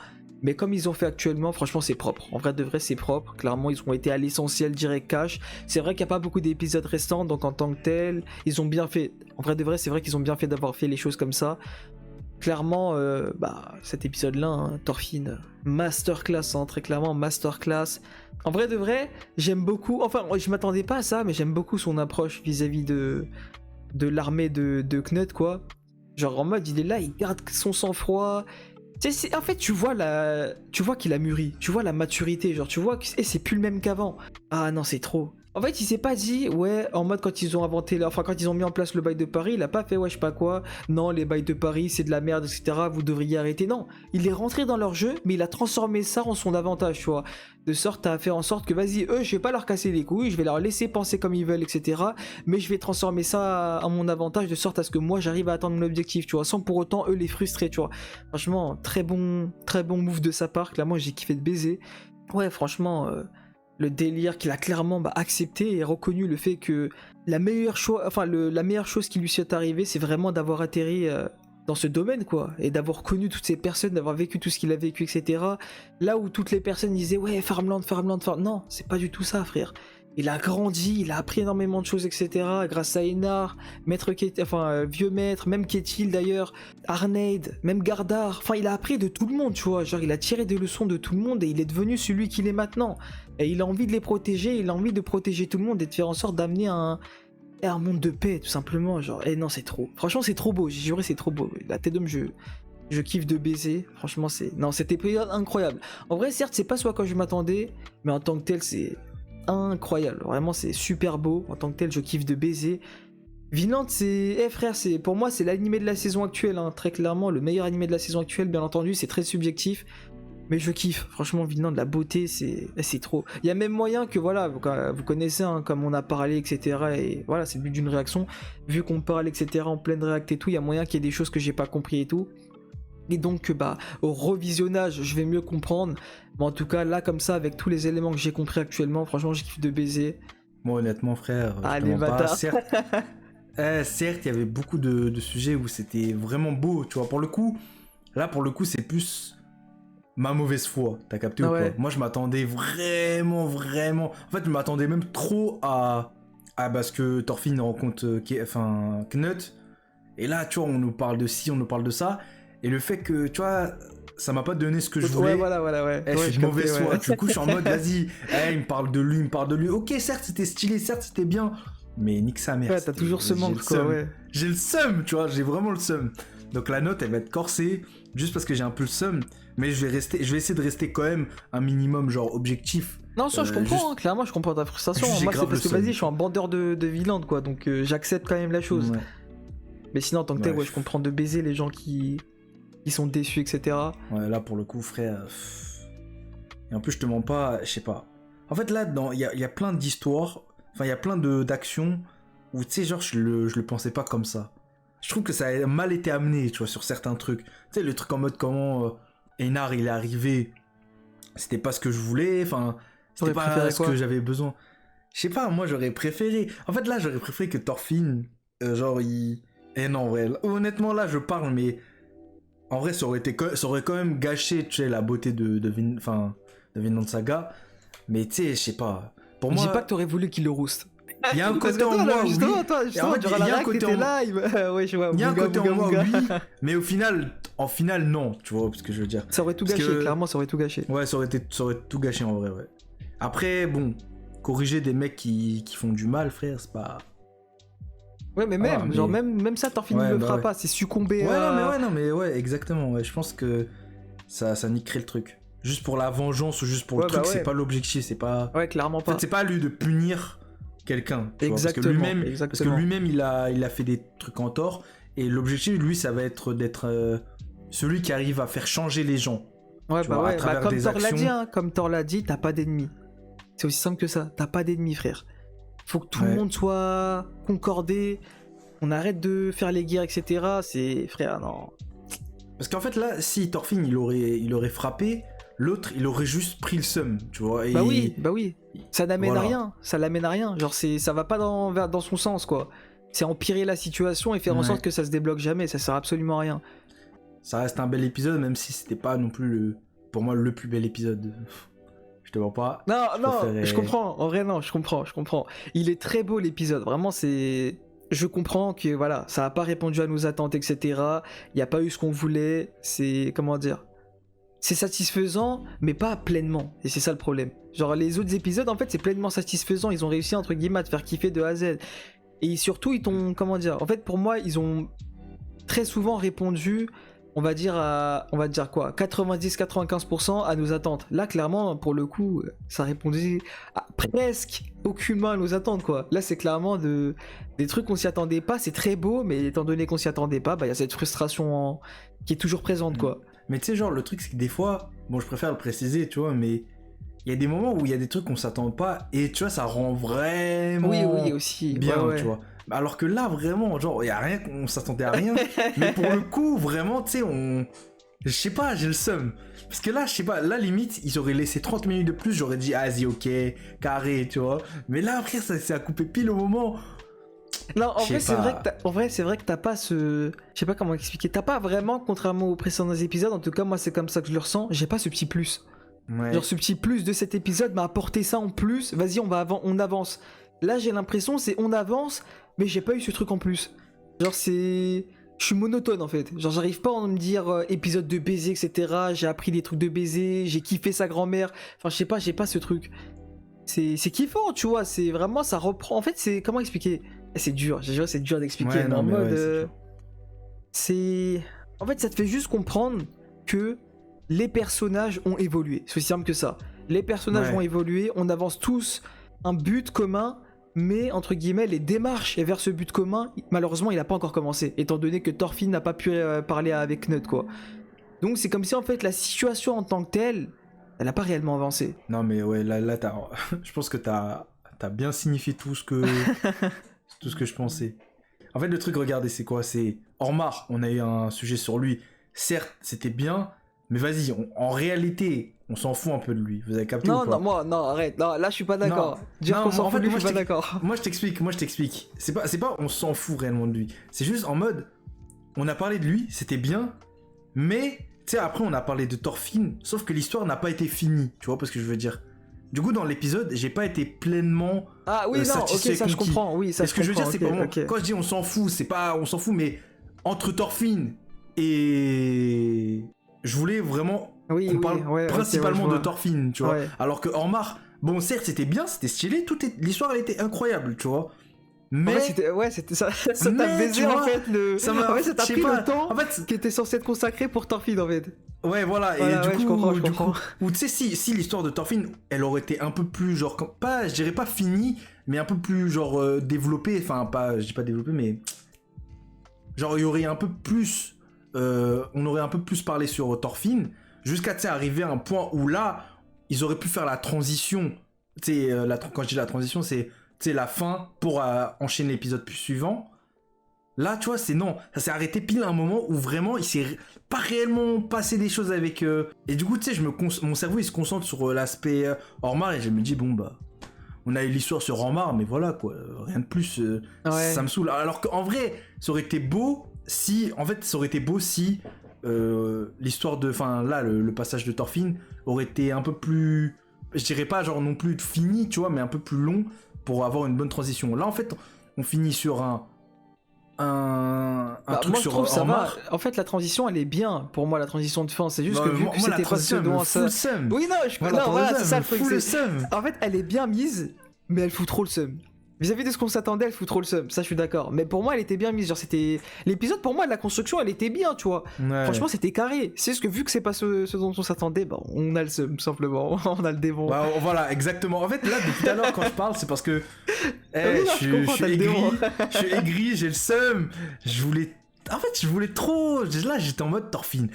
Mais comme ils ont fait actuellement, franchement, c'est propre. En vrai de vrai, c'est propre. Clairement, ils ont été à l'essentiel, direct cash. C'est vrai qu'il n'y a pas beaucoup d'épisodes restants, donc en tant que tel, ils ont bien fait. En vrai de vrai, c'est vrai qu'ils ont bien fait d'avoir fait les choses comme ça. Clairement, cet épisode-là, Thorfinn, masterclass, très clairement, masterclass. En vrai de vrai, j'aime beaucoup, enfin je m'attendais pas à ça, mais j'aime beaucoup son approche vis-à-vis de l'armée de Knut quoi. Genre en mode il est là, il garde son sang-froid. En fait tu vois qu'il a mûri, tu vois la maturité, genre tu vois que c'est plus le même qu'avant. Ah non c'est trop. En fait il s'est pas dit ouais en mode quand ils ont quand ils ont mis en place le bail de Paris, il a pas fait ouais je sais pas quoi, non les bails de Paris c'est de la merde etc, vous devriez arrêter, non. Il est rentré dans leur jeu mais il a transformé ça en son avantage tu vois. De sorte à faire en sorte que vas-y eux je vais pas leur casser les couilles, je vais leur laisser penser comme ils veulent etc, mais je vais transformer ça à mon avantage de sorte à ce que moi j'arrive à atteindre mon objectif tu vois, sans pour autant eux les frustrer tu vois. Franchement très bon move de sa part, clairement j'ai kiffé de baiser. Ouais franchement le délire qu'il a clairement accepté et reconnu le fait que la meilleure chose qui lui soit arrivée c'est vraiment d'avoir atterri dans ce domaine quoi, et d'avoir connu toutes ces personnes, d'avoir vécu tout ce qu'il a vécu etc. Là où toutes les personnes disaient ouais Farmland, non c'est pas du tout ça frère. Il a grandi, il a appris énormément de choses etc. grâce à Einar, vieux maître, même Ketil d'ailleurs, Arneid, même Gardar, enfin il a appris de tout le monde tu vois, genre il a tiré des leçons de tout le monde et il est devenu celui qu'il est maintenant. Et il a envie de les protéger, il a envie de protéger tout le monde et de faire en sorte d'amener un monde de paix tout simplement genre. Et non c'est trop, franchement c'est trop beau, j'ai juré c'est trop beau. La tête d'homme je kiffe de baiser, franchement cet épisode incroyable. En vrai certes c'est pas ce à quoi je m'attendais, mais en tant que tel c'est incroyable, vraiment c'est super beau, en tant que tel je kiffe de baiser. Vinland frère, pour moi c'est l'animé de la saison actuelle très clairement, le meilleur animé de la saison actuelle bien entendu, c'est très subjectif. Mais je kiffe, franchement Vinland, la beauté c'est trop. Il y a même moyen que voilà, vous connaissez comme on a parlé etc. Et voilà c'est le but d'une réaction, vu qu'on parle etc. en pleine réact et tout, il y a moyen qu'il y ait des choses que j'ai pas compris et tout. Et donc au revisionnage je vais mieux comprendre. Mais en tout cas là comme ça avec tous les éléments que j'ai compris actuellement, franchement j'ai kiffé de baiser. Moi honnêtement frère, allez bâtard. Certes il y avait beaucoup de sujets où c'était vraiment beau, tu vois, pour le coup c'est plus ma mauvaise foi, t'as capté ou pas? Moi je m'attendais vraiment, en fait je m'attendais même trop à parce que Thorfinn rencontre Knut, et là tu vois on nous parle de ci, on nous parle de ça, et le fait que tu vois ça m'a pas donné ce que je voulais. Ouais. Je suis de mauvaise foi, du coup je suis en mode vas-y, il me parle de lui, ok certes c'était stylé, certes c'était bien, mais nique sa mère. Ouais t'as toujours ce manque quoi, ouais. J'ai le seum, tu vois, j'ai vraiment le seum. Donc la note elle va être corsée, juste parce que j'ai un peu le seum, mais je vais essayer de rester quand même un minimum genre objectif. Non ça je comprends, clairement je comprends ta frustration. Moi c'est parce que vas-y je suis un bandeur de Vinland quoi, donc j'accepte quand même la chose. Ouais. Mais sinon en tant que tel je comprends de baiser les gens qui sont déçus etc. Ouais là pour le coup frère, et en plus je te mens pas, je sais pas. En fait là il y a plein d'histoires, enfin il y a plein d'actions où tu sais genre je le pensais pas comme ça. Je trouve que ça a mal été amené, tu vois, sur certains trucs. Tu sais, le truc en mode comment Einar il est arrivé, c'était pas ce que je voulais, enfin, c'était pas ce que j'avais besoin. Je sais pas, moi j'aurais préféré. En fait là, j'aurais préféré que Thorfinn, genre il. Et non, ouais, honnêtement là, je parle, mais En vrai, ça aurait quand même gâché, tu sais, la beauté de Vinland Saga. Mais tu sais, je sais pas. Pour Je moi, dis pas que t'aurais voulu qu'il le rouste. il y a un Parce côté que en toi, moi, là, oui. justement, toi, Et en fait, durant il y a la un règle, côté t'étais en- là, ouais, je vois. Il y a un Bouga, côté bouga, en moi, bouga. oui. Mais au final, non, tu vois ce que je veux dire. Ça aurait tout Parce gâché, que- clairement, ça aurait tout gâché. Ouais, ça aurait tout gâché en vrai, ouais. Après, bon, corriger des mecs qui font du mal, frère, c'est pas... Ouais, mais même, mais- genre, même ça, Thorfinn Ouais, ne le bah fera ouais. pas, c'est succomber Ouais, à... non, mais ouais, exactement, ouais. Je pense que ça niquerait le truc. Juste pour la vengeance ou juste pour Ouais, le truc, bah ouais. c'est pas l'objectif, c'est pas... Ouais, clairement En pas. fait, c'est pas à lui de punir quelqu'un, tu vois, Exactement, parce que exactement. lui-même, il a fait des trucs en tort, et l'objectif, lui, ça va être d'être celui qui arrive à faire changer les gens. Ouais, tu bah vois, à ouais, travers comme des Thor l'a actions. dit, hein, comme Thor l'a dit, t'as pas d'ennemis. C'est aussi simple que ça, t'as pas d'ennemis, frère. Faut que tout le Ouais. monde soit concordé, on arrête de faire les guerres, etc. C'est... Frère, non. Parce qu'en fait, là, si Thorfinn, il aurait frappé, l'autre, il aurait juste pris le seum, tu vois. Et... Bah oui. Ça n'amène Voilà. à rien, ça l'amène à rien. Genre, ça va pas dans son sens, quoi. C'est empirer la situation et faire en Ouais. sorte que ça se débloque jamais, ça sert absolument à rien. Ça reste un bel épisode, même si c'était pas non plus, pour moi, le plus bel épisode. Je te vois pas. Non, préférais- je comprends. En vrai, non, je comprends. Il est très beau l'épisode. Vraiment, c'est. Je comprends que voilà, ça a pas répondu à nos attentes, etc. Il n'y a pas eu ce qu'on voulait. C'est comment dire. C'est satisfaisant, mais pas pleinement. Et c'est ça le problème. Genre les autres épisodes, en fait, c'est pleinement satisfaisant. Ils ont réussi entre guillemets à te faire kiffer de A à Z. Et surtout, ils t'ont comment dire. En fait, pour moi, ils ont très souvent répondu. On va dire quoi, 90-95% à nos attentes. Là, clairement, pour le coup, ça répondait à presque aucunement à nos attentes, quoi. Là, c'est clairement des trucs qu'on s'y attendait pas. C'est très beau, mais étant donné qu'on s'y attendait pas, bah, y a cette frustration qui est toujours présente, quoi. Mais tu sais, genre, le truc, c'est que des fois, bon, je préfère le préciser, tu vois, mais il y a des moments où il y a des trucs qu'on s'attend pas, et tu vois, ça rend vraiment Oui, aussi. bien, ouais. tu vois. Alors que là, vraiment, genre, il y a rien, on s'attendait à rien, mais pour le coup, vraiment, tu sais, je sais pas, j'ai le seum. Parce que là, je sais pas, là, limite, ils auraient laissé 30 minutes de plus, j'aurais dit, ah, vas-y, ok, carré, tu vois. Mais là, après, ça a coupé pile au moment. Non, en Je sais vrai, c'est pas. vrai que t'as pas ce... Je sais pas comment expliquer. T'as pas vraiment, contrairement aux précédents épisodes, en tout cas, moi, c'est comme ça que je le ressens, j'ai pas ce petit plus. Ouais. Genre, ce petit plus de cet épisode m'a apporté ça en plus. Vas-y, on avance. Là, j'ai l'impression, c'est on avance, mais j'ai pas eu ce truc en plus. Genre, c'est... Je suis monotone, en fait. Genre, j'arrive pas à me dire épisode de baiser, etc. J'ai appris des trucs de baiser, j'ai kiffé sa grand-mère. Enfin, je sais pas, j'ai pas ce truc. C'est kiffant, tu vois. C'est vraiment, ça reprend... En fait, c'est... Comment expliquer? C'est dur, j'ai juré, c'est dur d'expliquer. Ouais, mais non, en mais mode... ouais, c'est dur. c'est... En fait, ça te fait juste comprendre que les personnages ont évolué. C'est aussi simple que ça. Les personnages Ouais. ont évolué, on avance tous un but commun, mais entre guillemets, les démarches vers ce but commun, malheureusement, il n'a pas encore commencé, étant donné que Thorfinn n'a pas pu parler avec Knut, quoi. Donc c'est comme si en fait la situation en tant que telle, elle n'a pas réellement avancé. Non, mais ouais, là je pense que t'as bien signifié tout ce que je pensais. En fait, le truc, regardez, c'est quoi? C'est Ormar, on a eu un sujet sur lui. Certes, c'était bien, mais vas-y, en réalité, on s'en fout un peu de lui. Vous avez capté ou Non, pas? non, arrête. Non, là, je suis pas d'accord. Dire Non, qu'on s'en en fout fait, de lui, moi, je suis pas d'accord. Moi, je t'explique. C'est pas on s'en fout réellement de lui. C'est juste en mode, on a parlé de lui, c'était bien, mais, tu sais, après, on a parlé de Thorfinn, sauf que l'histoire n'a pas été finie. Tu vois ce que je veux dire? Du coup, dans l'épisode, j'ai pas été pleinement Ah oui, non, ok, satisfait, ça je conquis. comprends. Oui, ça Et ce que je veux dire, c'est pas vraiment... ok. Quand je dis on s'en fout, c'est pas on s'en fout, mais entre Thorfinn et... Je voulais vraiment qu'on parle ouais, principalement ok, ouais, je de Thorfinn, tu vois. Ouais. Alors que Ormar, bon, certes, c'était bien, c'était stylé, l'histoire, elle était incroyable, tu vois. Mais... C'était ça. Ça t'a Mais, baisé tu en vois, fait le. ça m'a- En fait, ça t'a je sais pris pas. le temps En fait, qui était censé être consacré pour Thorfinn en fait. ouais, voilà, Voilà, et ouais, du je coup, comprends. ou tu sais, si l'histoire de Thorfinn, elle aurait été un peu plus, genre, pas, je dirais pas finie, mais un peu plus, genre, développée, enfin, pas, je dis pas développée, mais, genre, il y aurait un peu plus, on aurait un peu plus parlé sur Thorfinn, jusqu'à, tu sais, arriver à un point où là, ils auraient pu faire la transition, tu sais, quand je dis la transition, c'est, tu sais, la fin pour enchaîner l'épisode suivant. Là, tu vois, non, ça s'est arrêté pile à un moment où vraiment il s'est pas réellement passé des choses avec. Et du coup, tu sais, mon cerveau il se concentre sur l'aspect Ormar et je me dis, bon, bah, on a eu l'histoire sur Ormar, mais voilà, quoi, rien de plus, Ouais. ça me saoule. Alors qu'en vrai, ça aurait été beau si. En fait, ça aurait été beau si l'histoire de... Enfin, là, le passage de Thorfinn aurait été un peu plus... Je dirais pas genre non plus fini, tu vois, mais un peu plus long pour avoir une bonne transition. Là, en fait, on finit sur un truc moi, sur je trouve ça va. Ormar. En fait, la transition, elle est bien pour moi, la transition de fin. C'est juste Non, que mais vu moi, que la c'était pas transition, elle me selon fout le seum. Oui, non, Voilà, non, voilà, c'est ça le me truc. fout le c'est- seum. En fait, elle est bien mise, mais elle fout trop le seum. Vis-à-vis de ce qu'on s'attendait, elle fout trop le seum. Ça, je suis d'accord. Mais pour moi, elle était bien mise. Genre, c'était. L'épisode, pour moi, la construction, elle était bien, tu vois. Ouais. Franchement, c'était carré. C'est juste que vu que c'est pas ce dont on s'attendait, bah, on a le seum, tout simplement. On a le démon. Bah, voilà, exactement. En fait, là, depuis tout à l'heure, quand je parle, c'est parce que oui, non, je comprends, suis t'as le aigri, démon. je suis aigri, j'ai le seum. Je voulais trop. Là, j'étais en mode Thorfinn.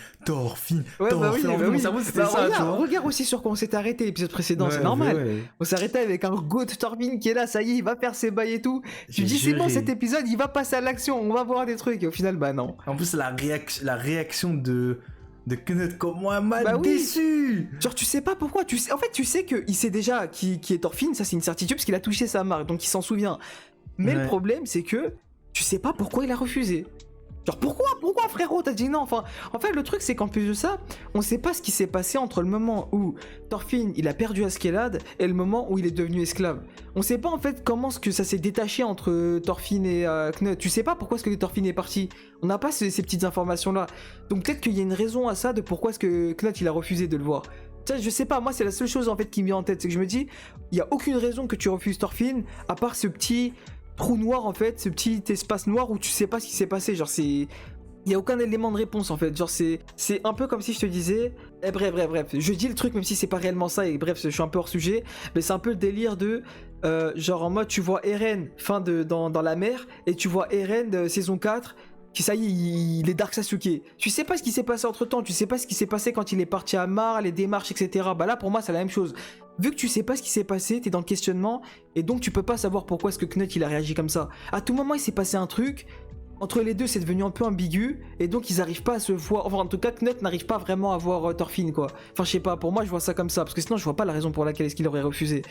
Ouais, bah oui, En fait, bah mon oui. cerveau, c'était Bah, ça, tu vois. regarde aussi sur quoi on s'était arrêté l'épisode précédent, c'est Ouais, normal. ouais. On s'est arrêté avec un goat Thorfinn qui est là, ça y est, il va faire ses bails et tout. Tu J'ai dis c'est bon juré. cet épisode, il va passer à l'action, on va voir des trucs. Et au final, bah non. En plus, la réaction de Knut, comme moi, m'a Bah oui. déçu. Genre tu sais pas pourquoi, en fait tu sais qu'il sait déjà qui est Thorfinn, ça c'est une certitude parce qu'il a touché sa marque, donc il s'en souvient. Mais Ouais. le problème c'est que tu sais pas pourquoi il a refusé. Genre pourquoi frérot t'as dit non? Enfin, en fait le truc c'est qu'en plus de ça, on sait pas ce qui s'est passé entre le moment où Thorfinn il a perdu Askeladd et le moment où il est devenu esclave. On sait pas en fait comment ce que ça s'est détaché entre Thorfinn et Knut. Tu sais pas pourquoi est-ce que Thorfinn est parti. On n'a pas ces petites informations là. Donc peut-être qu'il y a une raison à ça de pourquoi est-ce que Knut il a refusé de le voir. Ça, je sais pas, moi c'est la seule chose en fait qui me vient en tête, c'est que je me dis, il y a aucune raison que tu refuses Thorfinn à part ce petit trou noir en fait, ce petit espace noir où tu sais pas ce qui s'est passé, genre c'est... Il y a aucun élément de réponse en fait, genre c'est un peu comme si je te disais, bref, je dis le truc même si c'est pas réellement ça et bref je suis un peu hors sujet, mais c'est un peu le délire de, genre en mode tu vois Eren dans la mer et tu vois Eren de saison 4, qui ça y est, il est Dark Sasuke. Tu sais pas ce qui s'est passé entre temps, tu sais pas ce qui s'est passé quand il est parti à Mar, les démarches etc. Bah là pour moi c'est la même chose. Vu que tu sais pas ce qui s'est passé, t'es dans le questionnement, et donc tu peux pas savoir pourquoi est-ce que Knut il a réagi comme ça. À tout moment il s'est passé un truc, entre les deux c'est devenu un peu ambigu, et donc ils arrivent pas à se voir, enfin en tout cas Knut n'arrive pas vraiment à voir Thorfinn quoi. Enfin je sais pas, pour moi je vois ça comme ça, parce que sinon je vois pas la raison pour laquelle est-ce qu'il aurait refusé.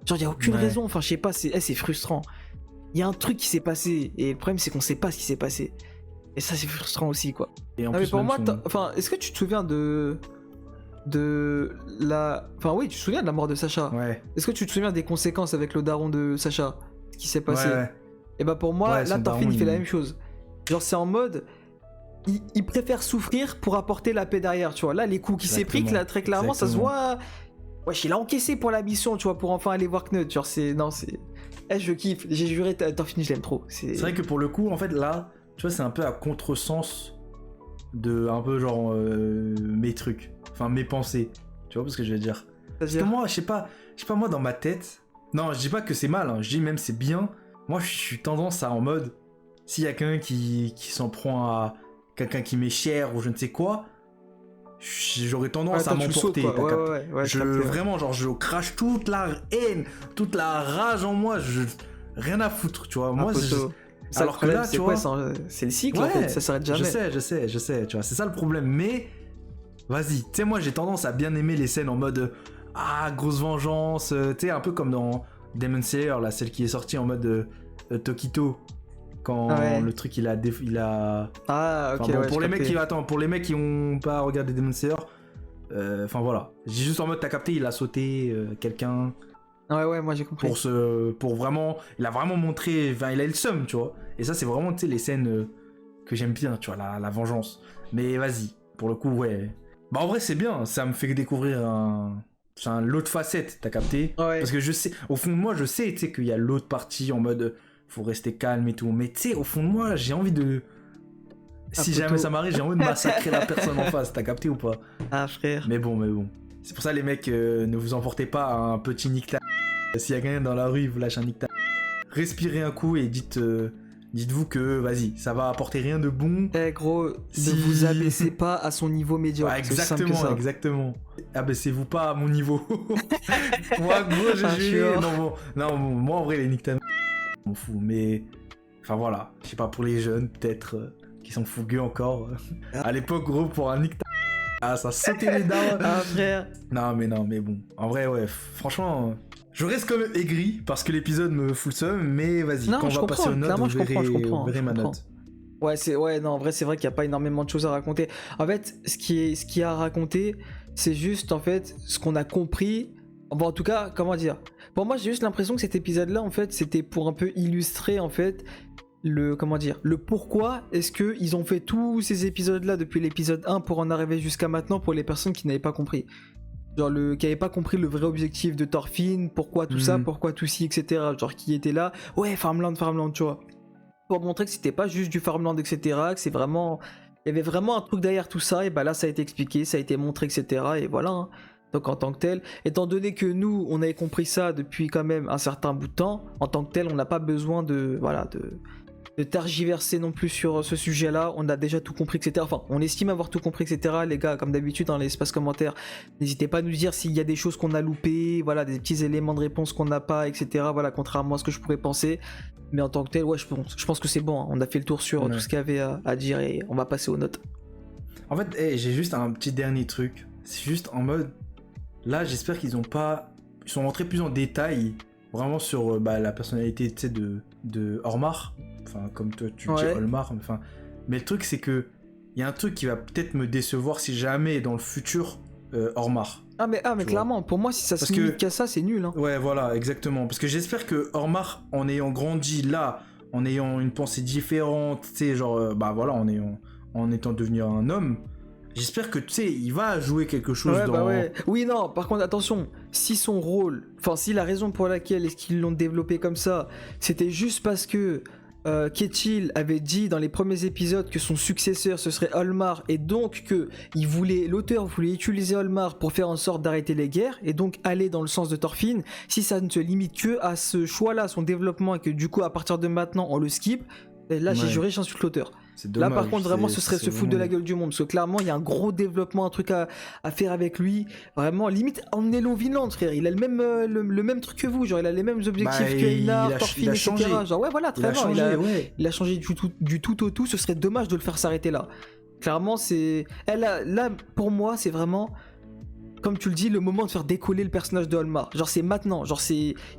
Genre y a aucune raison, enfin je sais pas, c'est frustrant. Il y a un truc qui s'est passé, et le problème c'est qu'on sait pas ce qui s'est passé. Et ça c'est frustrant aussi quoi. Et en Non mais plus, pour même moi, son- enfin est-ce que tu te souviens de la... Enfin oui, tu te souviens de la mort de Sacha. Ouais. Est-ce que tu te souviens des conséquences avec le daron de Sacha? Ce qui s'est passé? Ouais. Et bah pour moi, Ouais, là son Thorfinn daron, il fait la il- même chose. Genre c'est en mode... Il préfère souffrir pour apporter la paix derrière, tu vois. Là les coups qui s'est pris, Exactement. là très clairement ça se Exactement. voit... Wesh il a encaissé pour la mission, tu vois, pour enfin aller voir Knut. Genre c'est... Non c'est... je kiffe, j'ai juré, Thorfinn je l'aime trop. C'est vrai que pour le coup, en fait, là, tu vois, c'est un peu à contresens de un peu genre mes trucs, enfin mes pensées. Tu vois ce que je veux dire? Parce que moi, je sais pas moi dans ma tête. Non, je dis pas que c'est mal, hein, je dis même c'est bien. Moi, je suis tendance à en mode s'il y a quelqu'un qui s'en prend à quelqu'un qui m'est cher ou je ne sais quoi, j'aurais tendance à toi, tu le sautes, m'emporter. quoi. t'as Ouais, capté? ouais, Je j'ai capté, ouais. vraiment genre je crache toute la haine, toute la rage en moi. Rien à foutre, tu vois. Moi, Ça, alors le que problème, là, c'est tu quoi, vois, c'est le cycle en fait, ça s'arrête jamais. Je sais, tu vois, c'est ça le problème. Mais vas-y, tu sais, moi j'ai tendance à bien aimer les scènes en mode grosse vengeance, tu sais, un peu comme dans Demon Slayer, là, celle qui est sortie en mode Tokito, quand le truc il a Ah ok, enfin, bon, ouais, pour j'ai les mecs capté. pour les mecs qui ont pas regardé Demon Slayer, enfin voilà, j'ai juste en mode t'as capté, il a sauté quelqu'un. Ouais, moi j'ai compris. Pour vraiment, il a vraiment montré, enfin il a eu le seum, tu vois. Et ça c'est vraiment, tu sais, les scènes que j'aime bien, tu vois, la vengeance. Mais vas-y, pour le coup, ouais. Bah en vrai c'est bien, ça me fait découvrir l'autre facette, t'as capté? Ouais. Parce que je sais, au fond de moi, je sais, tu sais, qu'il y a l'autre partie en mode, faut rester calme et tout. Mais tu sais, au fond de moi, j'ai envie de... Si jamais ça m'arrive, j'ai envie de massacrer la personne en face, t'as capté ou pas? Ah frère. Mais bon. C'est pour ça les mecs, ne vous emportez pas à un petit nick. S'il y a quelqu'un dans la rue, il vous lâche un nick. Respirez un coup et dites-vous que, vas-y, ça va apporter rien de bon. Eh gros, Si- ne vous abaissez pas à son niveau médiocre. Ouais, c'est aussi simple que ça. exactement. Abaissez-vous pas à mon niveau. Moi, gros, j'ai Ah, juré. chiant. Non, moi, en vrai, les nick je m'en fous. Mais, enfin voilà, je sais pas, pour les jeunes, peut-être, qui sont fougueux encore. À l'époque, gros, pour un nick ça sautait les dards. Ah frère. Non, mais bon. En vrai, ouais, franchement, je reste quand même aigri parce que l'épisode me fout le seum, mais vas-y, Non, quand on je va passer aux comprends, notes, clairement, vous je comprends, verrez ma je comprends. note. Ouais, non, en vrai, c'est vrai qu'il n'y a pas énormément de choses à raconter. En fait, ce qui est à raconter, c'est juste, en fait, ce qu'on a compris. Bon, en tout cas, comment dire? Pour moi, j'ai juste l'impression que cet épisode-là, en fait, c'était pour un peu illustrer, en fait, comment dire, le pourquoi est-ce qu'ils ont fait tous ces épisodes-là depuis l'épisode 1 pour en arriver jusqu'à maintenant pour les personnes qui n'avaient pas compris. Genre, qui n'avaient pas compris le vrai objectif de Thorfinn, pourquoi tout ça, pourquoi tout ci, etc. Genre, qui était là, ouais, Farmland, tu vois. Pour montrer que c'était pas juste du farmland, etc., que c'est vraiment... Il y avait vraiment un truc derrière tout ça, et bah là ça a été expliqué, ça a été montré, etc., et voilà. Hein. Donc en tant que tel, étant donné que nous, on avait compris ça depuis quand même un certain bout de temps, en tant que tel, on n'a pas besoin de tergiverser non plus sur ce sujet-là, on a déjà tout compris, etc. Enfin, on estime avoir tout compris, etc. Les gars, comme d'habitude, dans l'espace commentaire, n'hésitez pas à nous dire s'il y a des choses qu'on a loupées, voilà, des petits éléments de réponse qu'on n'a pas, etc. Voilà, contrairement à ce que je pourrais penser. Mais en tant que tel, ouais, je pense que c'est bon, hein. On a fait le tour sur tout ce qu'il y avait à dire et on va passer aux notes. En fait, j'ai juste un petit dernier truc. C'est juste en mode... Là, j'espère qu'ils sont rentrés plus en détail, vraiment sur la personnalité, tu sais, de Ormar. Enfin, comme toi, tu dis Olmar. Enfin, mais le truc, c'est que il y a un truc qui va peut-être me décevoir si jamais, dans le futur, Ormar. Ah mais clairement, pour moi si ça se limite qu'à ça, c'est nul. Hein. Ouais, voilà, exactement. Parce que j'espère que Ormar, en ayant grandi là, en ayant une pensée différente, tu sais, genre, voilà, en étant devenu un homme, j'espère que, tu sais, il va jouer quelque chose dans... Oui, non, par contre, attention, si son rôle, enfin, si la raison pour laquelle est-ce qu'ils l'ont développé comme ça, c'était juste parce que Ketil avait dit dans les premiers épisodes que son successeur ce serait Olmar et donc que l'auteur voulait utiliser Olmar pour faire en sorte d'arrêter les guerres et donc aller dans le sens de Thorfinn, si ça ne se limite que à ce choix-là, son développement et que du coup à partir de maintenant on le skip, là j'ai juré, j'insulte l'auteur. Là par contre vraiment ce serait se foutre de la gueule du monde parce que clairement il y a un gros développement, un truc à faire avec lui, vraiment limite emmenez-le au Vinland frère, il a le même truc que vous, genre il a les mêmes objectifs que Einar, Thorfinn, etc. Genre ouais voilà, très bien, il a changé du tout au tout, ce serait dommage de le faire s'arrêter là. Clairement c'est... Là pour moi c'est vraiment... Comme tu le dis, le moment de faire décoller le personnage de Olmar. Genre c'est maintenant,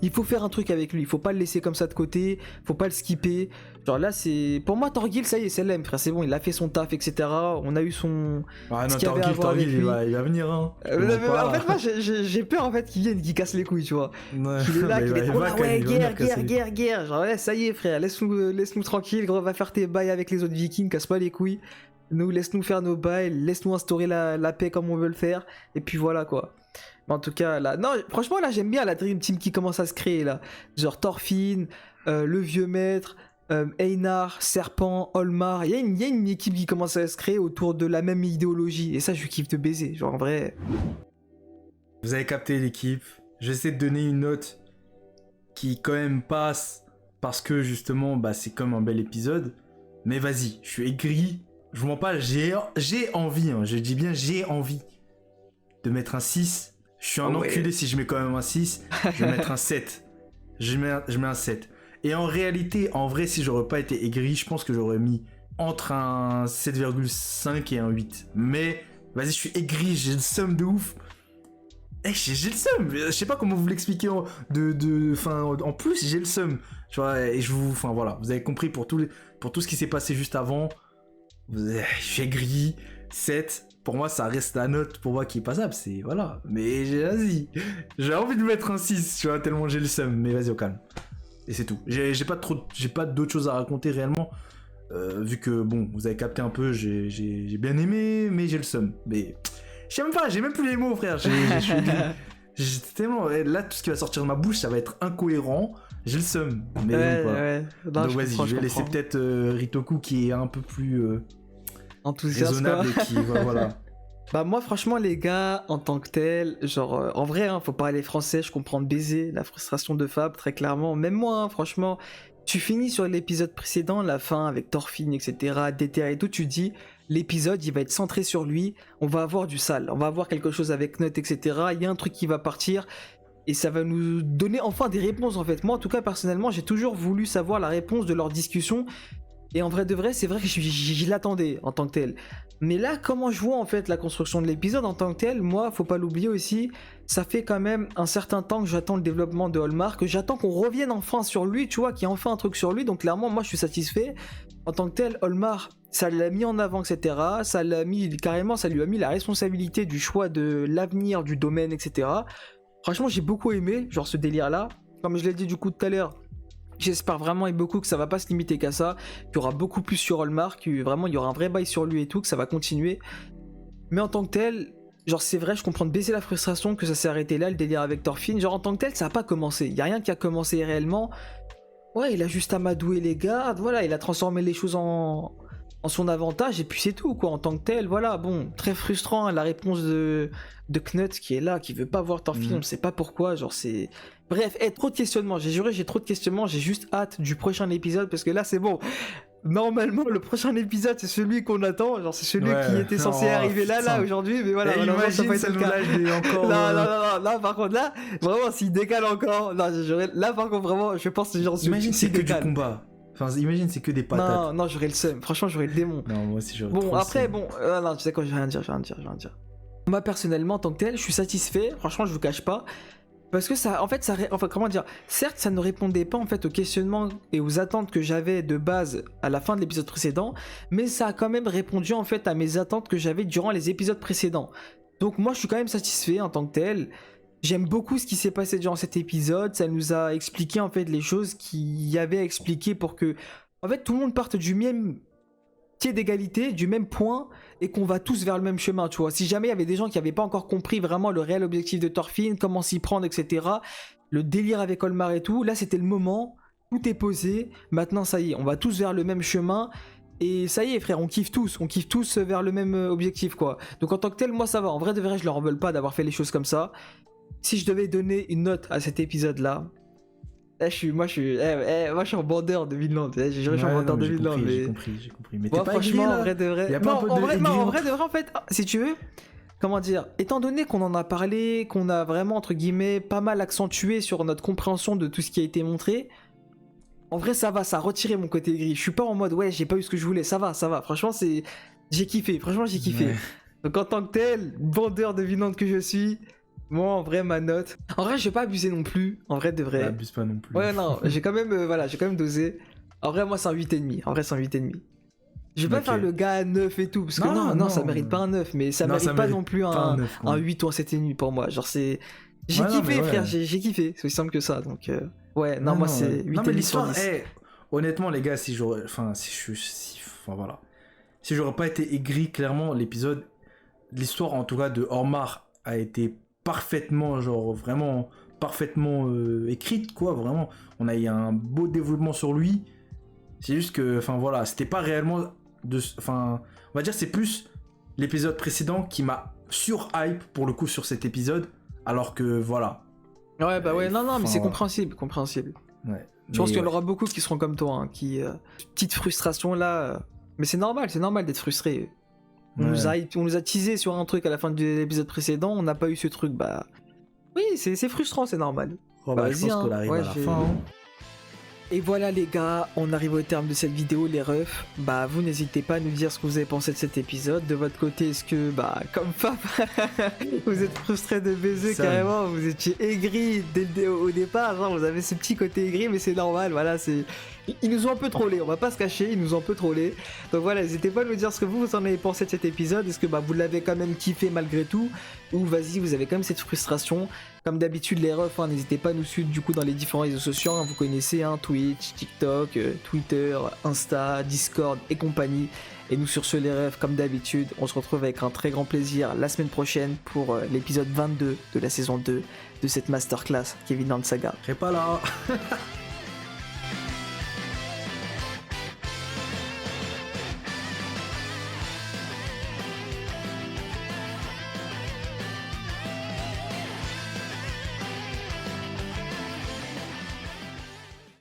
il faut faire un truc avec lui, il faut pas le laisser comme ça de côté, faut pas le skipper. Genre là c'est... Pour moi Thorgil ça y est, c'est l'aime frère, c'est bon, il a fait son taf, etc. On a eu son... Ah non, Thorgil il va venir hein. En fait moi j'ai peur en fait qu'il vienne, qu'il casse les couilles, tu vois. Qu'il est là, qu'il est guerre. Genre ouais ça y est frère, laisse-nous tranquille, gros, va faire tes bails avec les autres vikings, casse pas les couilles. Laisse-nous faire nos bails, laisse-nous instaurer la paix comme on veut le faire, et puis voilà quoi. Mais en tout cas, là, non, franchement, là, j'aime bien la Dream Team qui commence à se créer là. Genre Thorfinn, le vieux maître, Einar, Serpent, Olmar. Il y a une équipe qui commence à se créer autour de la même idéologie, et ça, je kiffe de baiser. Genre en vrai. Vous avez capté l'équipe. J'essaie de donner une note qui, quand même, passe parce que justement, c'est comme un bel épisode. Mais vas-y, je suis aigri. Je vous mens pas, j'ai envie, hein, je dis bien j'ai envie de mettre un 6. Je suis un enculé si je mets quand même un 6. Je vais mettre un 7. Je mets un 7. Et en réalité, en vrai, si j'aurais pas été aigri, je pense que j'aurais mis entre un 7,5 et un 8. Mais, vas-y, je suis aigri, j'ai le seum de ouf. J'ai le seum. Je sais pas comment vous l'expliquer en plus, j'ai le seum. Tu vois, et voilà, vous avez compris pour tout ce qui s'est passé juste avant. Je suis aigri, 7, pour moi ça reste la note pour moi qui est passable, c'est voilà, mais vas-y, j'ai envie de mettre un 6, tu vois, tellement j'ai le seum, mais vas-y au calme, et c'est tout, j'ai pas d'autres choses à raconter réellement, vu que bon, vous avez capté un peu, j'ai bien aimé, mais j'ai le seum, mais je sais même pas, j'ai même plus les mots frère, j'ai tellement, là tout ce qui va sortir de ma bouche ça va être incohérent. J'ai le seum, mais donc vas-y, je vais laisser peut-être Ritoku qui est un peu plus enthousiaste, raisonnable et qui voilà. Bah moi franchement les gars, en tant que tel, genre en vrai faut parler français, je comprends de baiser, la frustration de Fab très clairement, même moi hein, franchement, tu finis sur l'épisode précédent, la fin avec Thorfinn etc, Déter et tout, tu dis l'épisode il va être centré sur lui, on va avoir du sale, on va avoir quelque chose avec Nut etc, il y a un truc qui va partir. Et ça va nous donner enfin des réponses en fait. Moi en tout cas personnellement j'ai toujours voulu savoir la réponse de leur discussion. Et en vrai de vrai, c'est vrai que je l'attendais en tant que tel. Mais là, comment je vois en fait la construction de l'épisode en tant que tel, moi, faut pas l'oublier aussi, ça fait quand même un certain temps que j'attends le développement de Hallmark, que j'attends qu'on revienne enfin sur lui, tu vois, qu'il y ait enfin un truc sur lui. Donc clairement, moi, je suis satisfait. En tant que tel, Hallmark, ça l'a mis en avant, etc. Ça l'a mis carrément, ça lui a mis la responsabilité du choix de l'avenir du domaine, etc. Franchement, j'ai beaucoup aimé, genre ce délire-là. Comme je l'ai dit du coup tout à l'heure, j'espère vraiment et beaucoup que ça va pas se limiter qu'à ça, qu'il y aura beaucoup plus sur Hallmark, que vraiment il y aura un vrai bail sur lui et tout, que ça va continuer. Mais en tant que tel, genre c'est vrai, je comprends de baisser la frustration que ça s'est arrêté là, le délire avec Thorfinn. Genre en tant que tel, ça a pas commencé. Il y a rien qui a commencé réellement. Ouais, il a juste amadoué les gardes, voilà, il a transformé les choses en son avantage et puis c'est tout quoi en tant que tel. Voilà, bon, très frustrant hein, la réponse de Knut qui est là, qui veut pas voir Thorfinn, on sait pas pourquoi, genre c'est... Bref, trop de questionnements, j'ai juré, j'ai trop de questionnements, j'ai juste hâte du prochain épisode parce que là c'est bon. Normalement, le prochain épisode, c'est celui qu'on attend. Genre, c'est celui qui était censé arriver là aujourd'hui. Mais voilà, imagine, ça va être le cas. Encore. Non, là, par contre, là, vraiment, s'il décale encore. Non, là, par contre, vraiment, je pense que genre. Imagine, c'est que du combat. Enfin, imagine, c'est que des patates. Non, j'aurais le seum. Franchement, j'aurais le démon. Non, moi aussi, j'aurais Bon, après, bon. Non, tu sais quoi, je vais rien dire. Moi, personnellement, en tant que tel, je suis satisfait. Franchement, je vous cache pas. Parce que ça, en fait, comment dire, certes, ça ne répondait pas en fait aux questionnements et aux attentes que j'avais de base à la fin de l'épisode précédent, mais ça a quand même répondu en fait à mes attentes que j'avais durant les épisodes précédents. Donc moi, je suis quand même satisfait en tant que tel. J'aime beaucoup ce qui s'est passé durant cet épisode. Ça nous a expliqué en fait les choses qu'il y avait à expliquer pour que, en fait, tout le monde parte du même pied d'égalité, du même point, et qu'on va tous vers le même chemin, tu vois. Si jamais il y avait des gens qui n'avaient pas encore compris vraiment le réel objectif de Thorfinn, comment s'y prendre, etc., le délire avec Hallmark et tout, là c'était le moment, tout est posé, maintenant ça y est, on va tous vers le même chemin, et ça y est frère, on kiffe tous vers le même objectif, quoi. Donc en tant que tel, moi ça va, en vrai de vrai, je leur en veux pas d'avoir fait les choses comme ça. Si je devais donner une note à cet épisode-là, moi je suis en bandeur de Vinland, j'ai juré je suis en bandeur de Vinland. J'ai compris. Mais bon, t'es pas franchement, aigri, là. en vrai de vrai. En vrai de vrai, en fait, si tu veux, comment dire, étant donné qu'on en a parlé, qu'on a vraiment, entre guillemets, pas mal accentué sur notre compréhension de tout ce qui a été montré, en vrai, ça va, ça a retiré mon côté gris. Je suis pas en mode, ouais, j'ai pas eu ce que je voulais, ça va. Franchement, j'ai kiffé, Ouais. Donc en tant que tel, bandeur de Vinland que je suis, moi, en vrai, ma note... En vrai, je vais pas abuser non plus, en vrai de vrai. Abuse pas non plus. Ouais, non, j'ai quand même dosé. En vrai, moi, c'est un 8,5. Je vais pas faire le gars à 9 et tout, parce que non, ça mérite pas un 9, mais ça mérite pas non plus un 8 ou un 7,5 pour moi. Genre, c'est... J'ai kiffé, frère, j'ai kiffé. C'est aussi simple que ça, donc... Ouais, non, moi, c'est 8,5 sur 10. Honnêtement, les gars, si j'aurais pas été aigri, clairement, l'histoire, en tout cas, de Hallmark a été parfaitement, genre vraiment parfaitement écrite, quoi, vraiment. On a eu un beau développement sur lui. C'est juste que, enfin voilà, c'était pas réellement on va dire c'est plus l'épisode précédent qui m'a sur-hype pour le coup sur cet épisode, alors que voilà. Ouais, bah ouais, non, mais c'est compréhensible. Ouais. Je pense qu'il y en aura beaucoup qui seront comme toi, hein, qui... petite frustration là... Mais c'est normal d'être frustré. On nous a teasé sur un truc à la fin de l'épisode précédent, on n'a pas eu ce truc, bah... Oui, c'est frustrant, c'est normal. Je pense qu'on arrive à la fin. Et voilà les gars, on arrive au terme de cette vidéo, les refs. Bah vous n'hésitez pas à nous dire ce que vous avez pensé de cet épisode. De votre côté, est-ce que, bah comme Fab, vous êtes frustré de baiser carrément, vous étiez aigri au départ, genre vous avez ce petit côté aigri, mais c'est normal, voilà, c'est... Ils nous ont un peu trollé, on va pas se cacher, ils nous ont un peu trollé. Donc voilà, n'hésitez pas à nous dire ce que vous en avez pensé de cet épisode. Est-ce que bah, vous l'avez quand même kiffé malgré tout, ou vas-y, vous avez quand même cette frustration. Comme d'habitude les refs, hein, n'hésitez pas à nous suivre du coup dans les différents réseaux sociaux, hein, vous connaissez, hein, Twitch, TikTok, Twitter, Insta, Discord et compagnie. Et nous sur ce les refs, comme d'habitude, on se retrouve avec un très grand plaisir la semaine prochaine pour l'épisode 22 de la saison 2 de cette masterclass Vinland Saga. Je serai pas là.